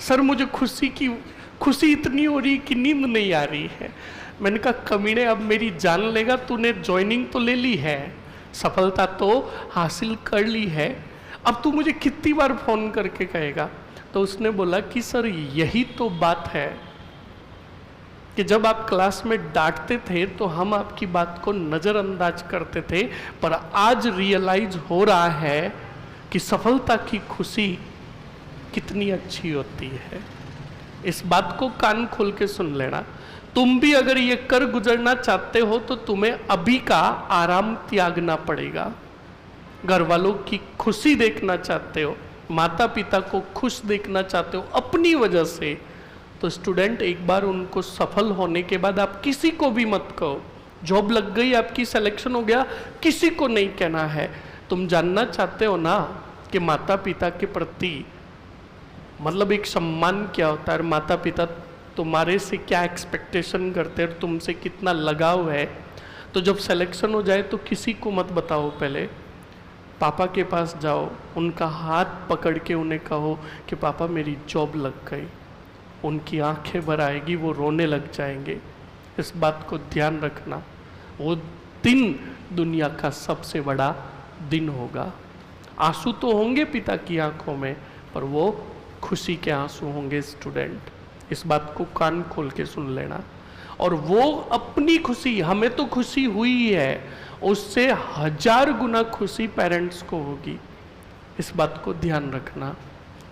सर मुझे खुशी इतनी हो रही कि नींद नहीं आ रही है। मैंने कहा कमीने अब मेरी जान लेगा, तूने ज्वाइनिंग तो ले ली है, सफलता तो हासिल कर ली है, अब तू मुझे कितनी बार फ़ोन करके कहेगा? तो उसने बोला कि सर यही तो बात है कि जब आप क्लास में डांटते थे तो हम आपकी बात को नज़रअंदाज करते थे, पर आज रियलाइज हो रहा है कि सफलता की खुशी कितनी अच्छी होती है। इस बात को कान खोल के सुन लेना। तुम भी अगर ये कर गुजरना चाहते हो तो तुम्हें अभी का आराम त्यागना पड़ेगा। घर वालों की खुशी देखना चाहते हो, माता पिता को खुश देखना चाहते हो अपनी वजह से, तो स्टूडेंट एक बार उनको सफल होने के बाद आप किसी को भी मत कहो, जॉब लग गई, आपकी सिलेक्शन हो गया, किसी को नहीं कहना है। तुम जानना चाहते हो ना कि माता पिता के प्रति मतलब एक सम्मान क्या होता है, माता पिता तुम्हारे से क्या एक्सपेक्टेशन करते हैं, तुमसे कितना लगाव है। तो जब सिलेक्शन हो जाए तो किसी को मत बताओ, पहले पापा के पास जाओ, उनका हाथ पकड़ के उन्हें कहो कि पापा मेरी जॉब लग गई। उनकी आंखें भर आएगी, वो रोने लग जाएंगे। इस बात को ध्यान रखना, वो दिन दुनिया का सबसे बड़ा दिन होगा। आंसू तो होंगे पिता की आंखों में, पर वो खुशी के आंसू होंगे स्टूडेंट। इस बात को कान खोल के सुन लेना। और वो अपनी खुशी, हमें तो खुशी हुई है, उससे 1000 गुना खुशी पेरेंट्स को होगी। इस बात को ध्यान रखना।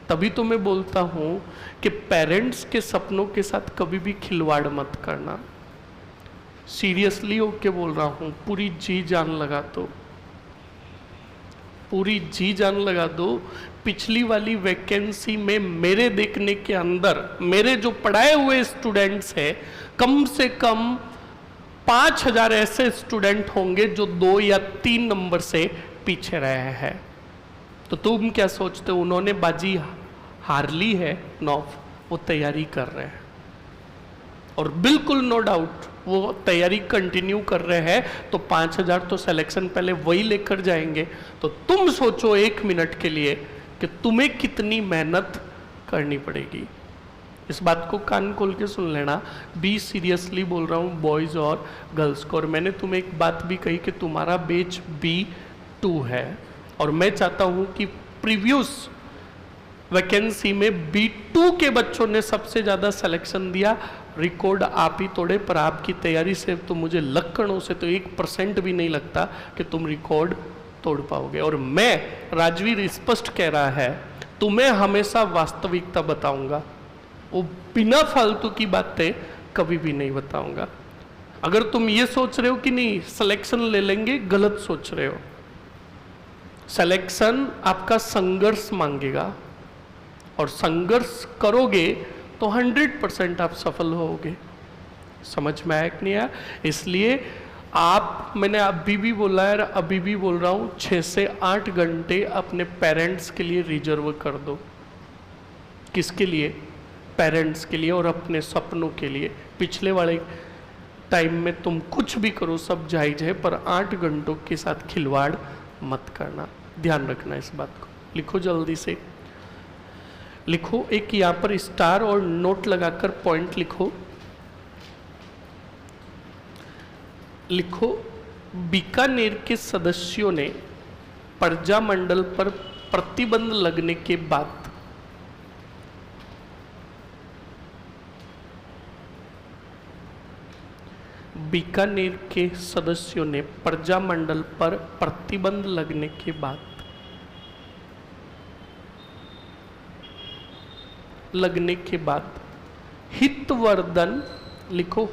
तभी तो मैं बोलता हूं कि पेरेंट्स के सपनों के साथ कभी भी खिलवाड़ मत करना। सीरियसली होके बोल रहा हूं, पूरी जी जान लगा दो, पूरी जी जान लगा दो। पिछली वाली वैकेंसी में मेरे देखने के अंदर मेरे जो पढ़ाए हुए स्टूडेंट्स हैं, कम से कम 5000 ऐसे स्टूडेंट होंगे जो 2 या 3 नंबर से पीछे रहे हैं। तो तुम क्या सोचते हो, उन्होंने बाजी हार ली है? नो, वो तैयारी कर रहे हैं और बिल्कुल नो डाउट वो तैयारी कंटिन्यू कर रहे हैं। तो 5000 तो सिलेक्शन पहले वही लेकर जाएंगे। तो तुम सोचो 1 मिनट के लिए कि तुम्हें कितनी मेहनत करनी पड़ेगी। इस बात को कान खोल के सुन लेना। बी सीरियसली बोल रहा हूँ बॉयज़ और गर्ल्स को। और मैंने तुम्हें एक बात भी कही कि तुम्हारा बैच B2 है और मैं चाहता हूँ कि प्रीवियस वैकेंसी में B2 के बच्चों ने सबसे ज़्यादा सिलेक्शन दिया। रिकॉर्ड आप ही तोड़े, पर आपकी तैयारी से तो मुझे लक्षणों से तो 1% भी नहीं लगता कि तुम रिकॉर्ड तोड़ पाओगे। और मैं, राजवीर स्पष्ट कह रहा है, तुम्हें हमेशा वास्तविकता बताऊंगा, वो बिना फालतू की बातें कभी भी नहीं बताऊंगा। अगर तुम ये सोच रहे हो कि नहीं सिलेक्शन ले लेंगे, गलत सोच रहे हो। सिलेक्शन आपका संघर्ष मांगेगा और संघर्ष करोगे तो 100% आप सफल होगे। समझ में आया कि नहीं आया? इसलिए आप, मैंने अभी भी बोला है, अभी भी बोल रहा हूँ, 6 से 8 घंटे अपने पेरेंट्स के लिए रिजर्व कर दो। किसके लिए? पेरेंट्स के लिए और अपने सपनों के लिए। पिछले वाले टाइम में तुम कुछ भी करो, सब जायज है, पर 8 घंटों के साथ खिलवाड़ मत करना। ध्यान रखना इस बात को। लिखो जल्दी से, लिखो। एक यहाँ पर स्टार और नोट लगाकर पॉइंट लिखो। लिखो, बीकानेर के सदस्यों ने प्रजा मंडल पर प्रतिबंध लगने के बाद बीकानेर के सदस्यों ने प्रजा मंडल पर प्रतिबंध लगने के बाद हितवर्धन, लिखो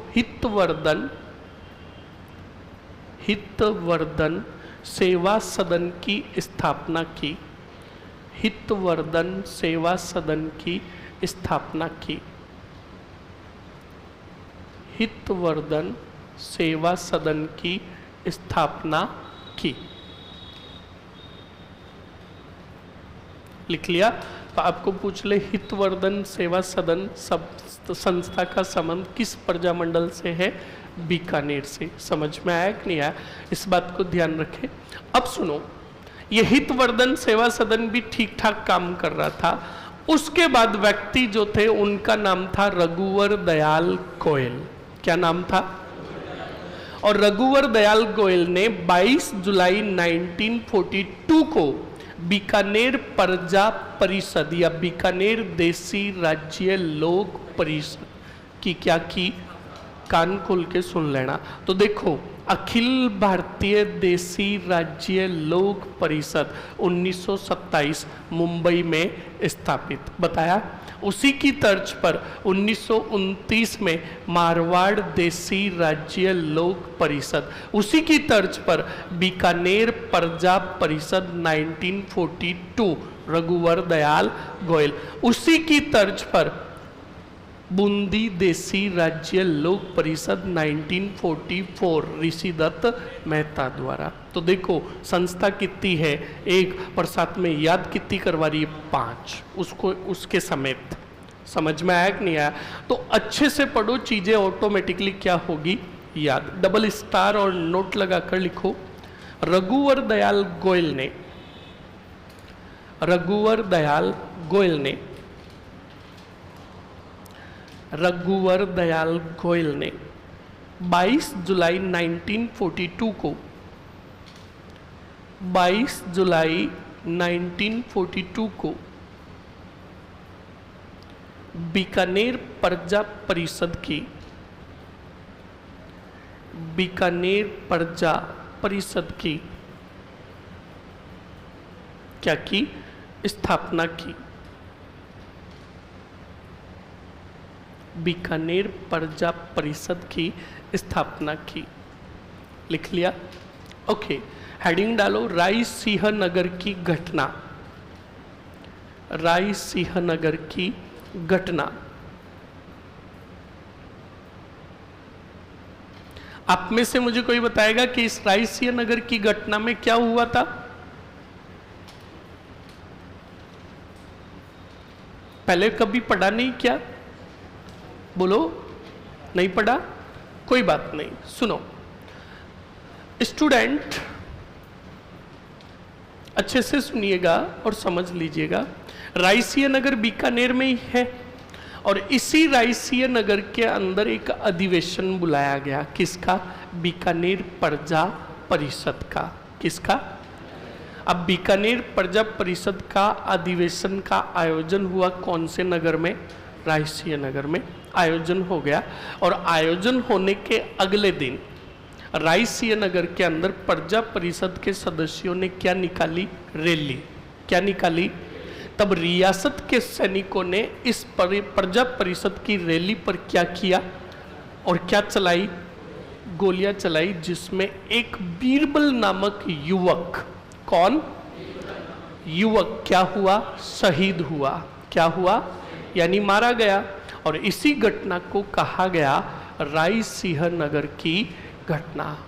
हितवर्धन सेवा सदन की स्थापना की। हितवर्धन सेवा सदन की स्थापना की। हितवर्धन सेवा सदन की स्थापना की। लिख लिया? तो आपको पूछ ले, हितवर्धन सेवा सदन सब संस्था का संबंध किस प्रजा मंडल से है? बीकानेर से। समझ में आया कि नहीं आया? इस बात को ध्यान रखें। अब सुनो, ये हितवर्धन सेवा सदन भी ठीक ठाक काम कर रहा था। उसके बाद व्यक्ति जो थे उनका नाम था रघुवर दयाल गोयल। क्या नाम था? और रघुवर दयाल गोयल ने 22 जुलाई 1942 को बीकानेर प्रजा परिषद या बीकानेर देसी राज्य लोक परिषद की क्या की? कान खोल के सुन लेना। तो देखो, अखिल भारतीय देसी राज्य लोक परिषद 1927 मुंबई में स्थापित, बताया। उसी की तर्ज पर 1929 में मारवाड़ देसी राज्य लोक परिषद, उसी की तर्ज पर बीकानेर प्रजा परिषद 1942 रघुवर दयाल गोयल, उसी की तर्ज पर बूंदी देसी राज्य लोक परिषद 1944 ऋषिदत्त मेहता द्वारा। तो देखो संस्था कितनी है, एक, पर साथ में याद कितनी करवा रही है? 5, उसको उसके समेत। समझ में आया कि नहीं आया? तो अच्छे से पढ़ो, चीजें ऑटोमेटिकली क्या होगी? याद। डबल स्टार और नोट लगाकर लिखो, रघुवर दयाल गोयल ने, रघुवर दयाल गोयल ने, रघुवर दयाल गोयल ने 22 जुलाई 1942 को, 22 जुलाई 1942 को बीकानेर प्रजा परिषद की बीकानेर प्रजा परिषद की क्या की? स्थापना की। बीकानेर प्रजा परिषद की स्थापना की। लिख लिया? ओके। हेडिंग डालो, राय सिंह नगर की घटना। राय सिंह नगर की घटना। आप में से मुझे कोई बताएगा कि इस राय सिंह नगर की घटना में क्या हुआ था? पहले कभी पढ़ा नहीं क्या? बोलो, नहीं पढ़ा? कोई बात नहीं, सुनो स्टूडेंट, अच्छे से सुनिएगा और समझ लीजिएगा। राय सिंह नगर बीकानेर में ही है और इसी राय सिंह नगर के अंदर एक अधिवेशन बुलाया गया। किसका? बीकानेर प्रजा परिषद का। किसका? अब बीकानेर प्रजा परिषद का अधिवेशन का आयोजन हुआ कौन से नगर में? राय सिंह नगर में आयोजन हो गया। और आयोजन होने के अगले दिन राय सिंह नगर के अंदर प्रजा परिषद के सदस्यों ने क्या निकाली? रैली। क्या निकाली? तब रियासत के सैनिकों ने इस प्रजा परिषद की रैली पर क्या किया और क्या चलाई? गोलियां चलाई, जिसमें एक बीरबल नामक युवक, कौन युवक, क्या हुआ? शहीद हुआ। क्या हुआ? यानी मारा गया। और इसी घटना को कहा गया राय सिंह नगर की घटना।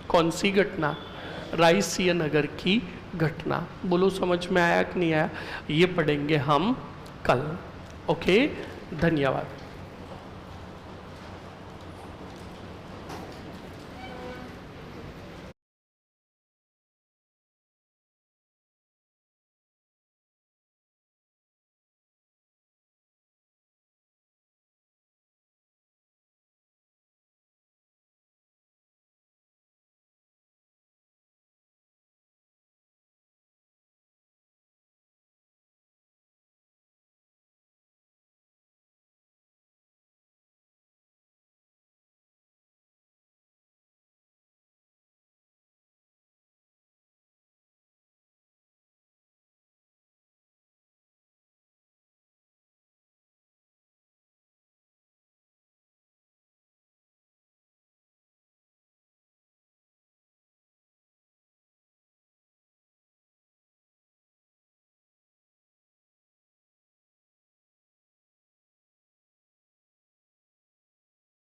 कौन सी घटना? राय सिंह नगर की घटना। बोलो, समझ में आया कि नहीं आया? ये पढ़ेंगे हम कल। ओके, धन्यवाद।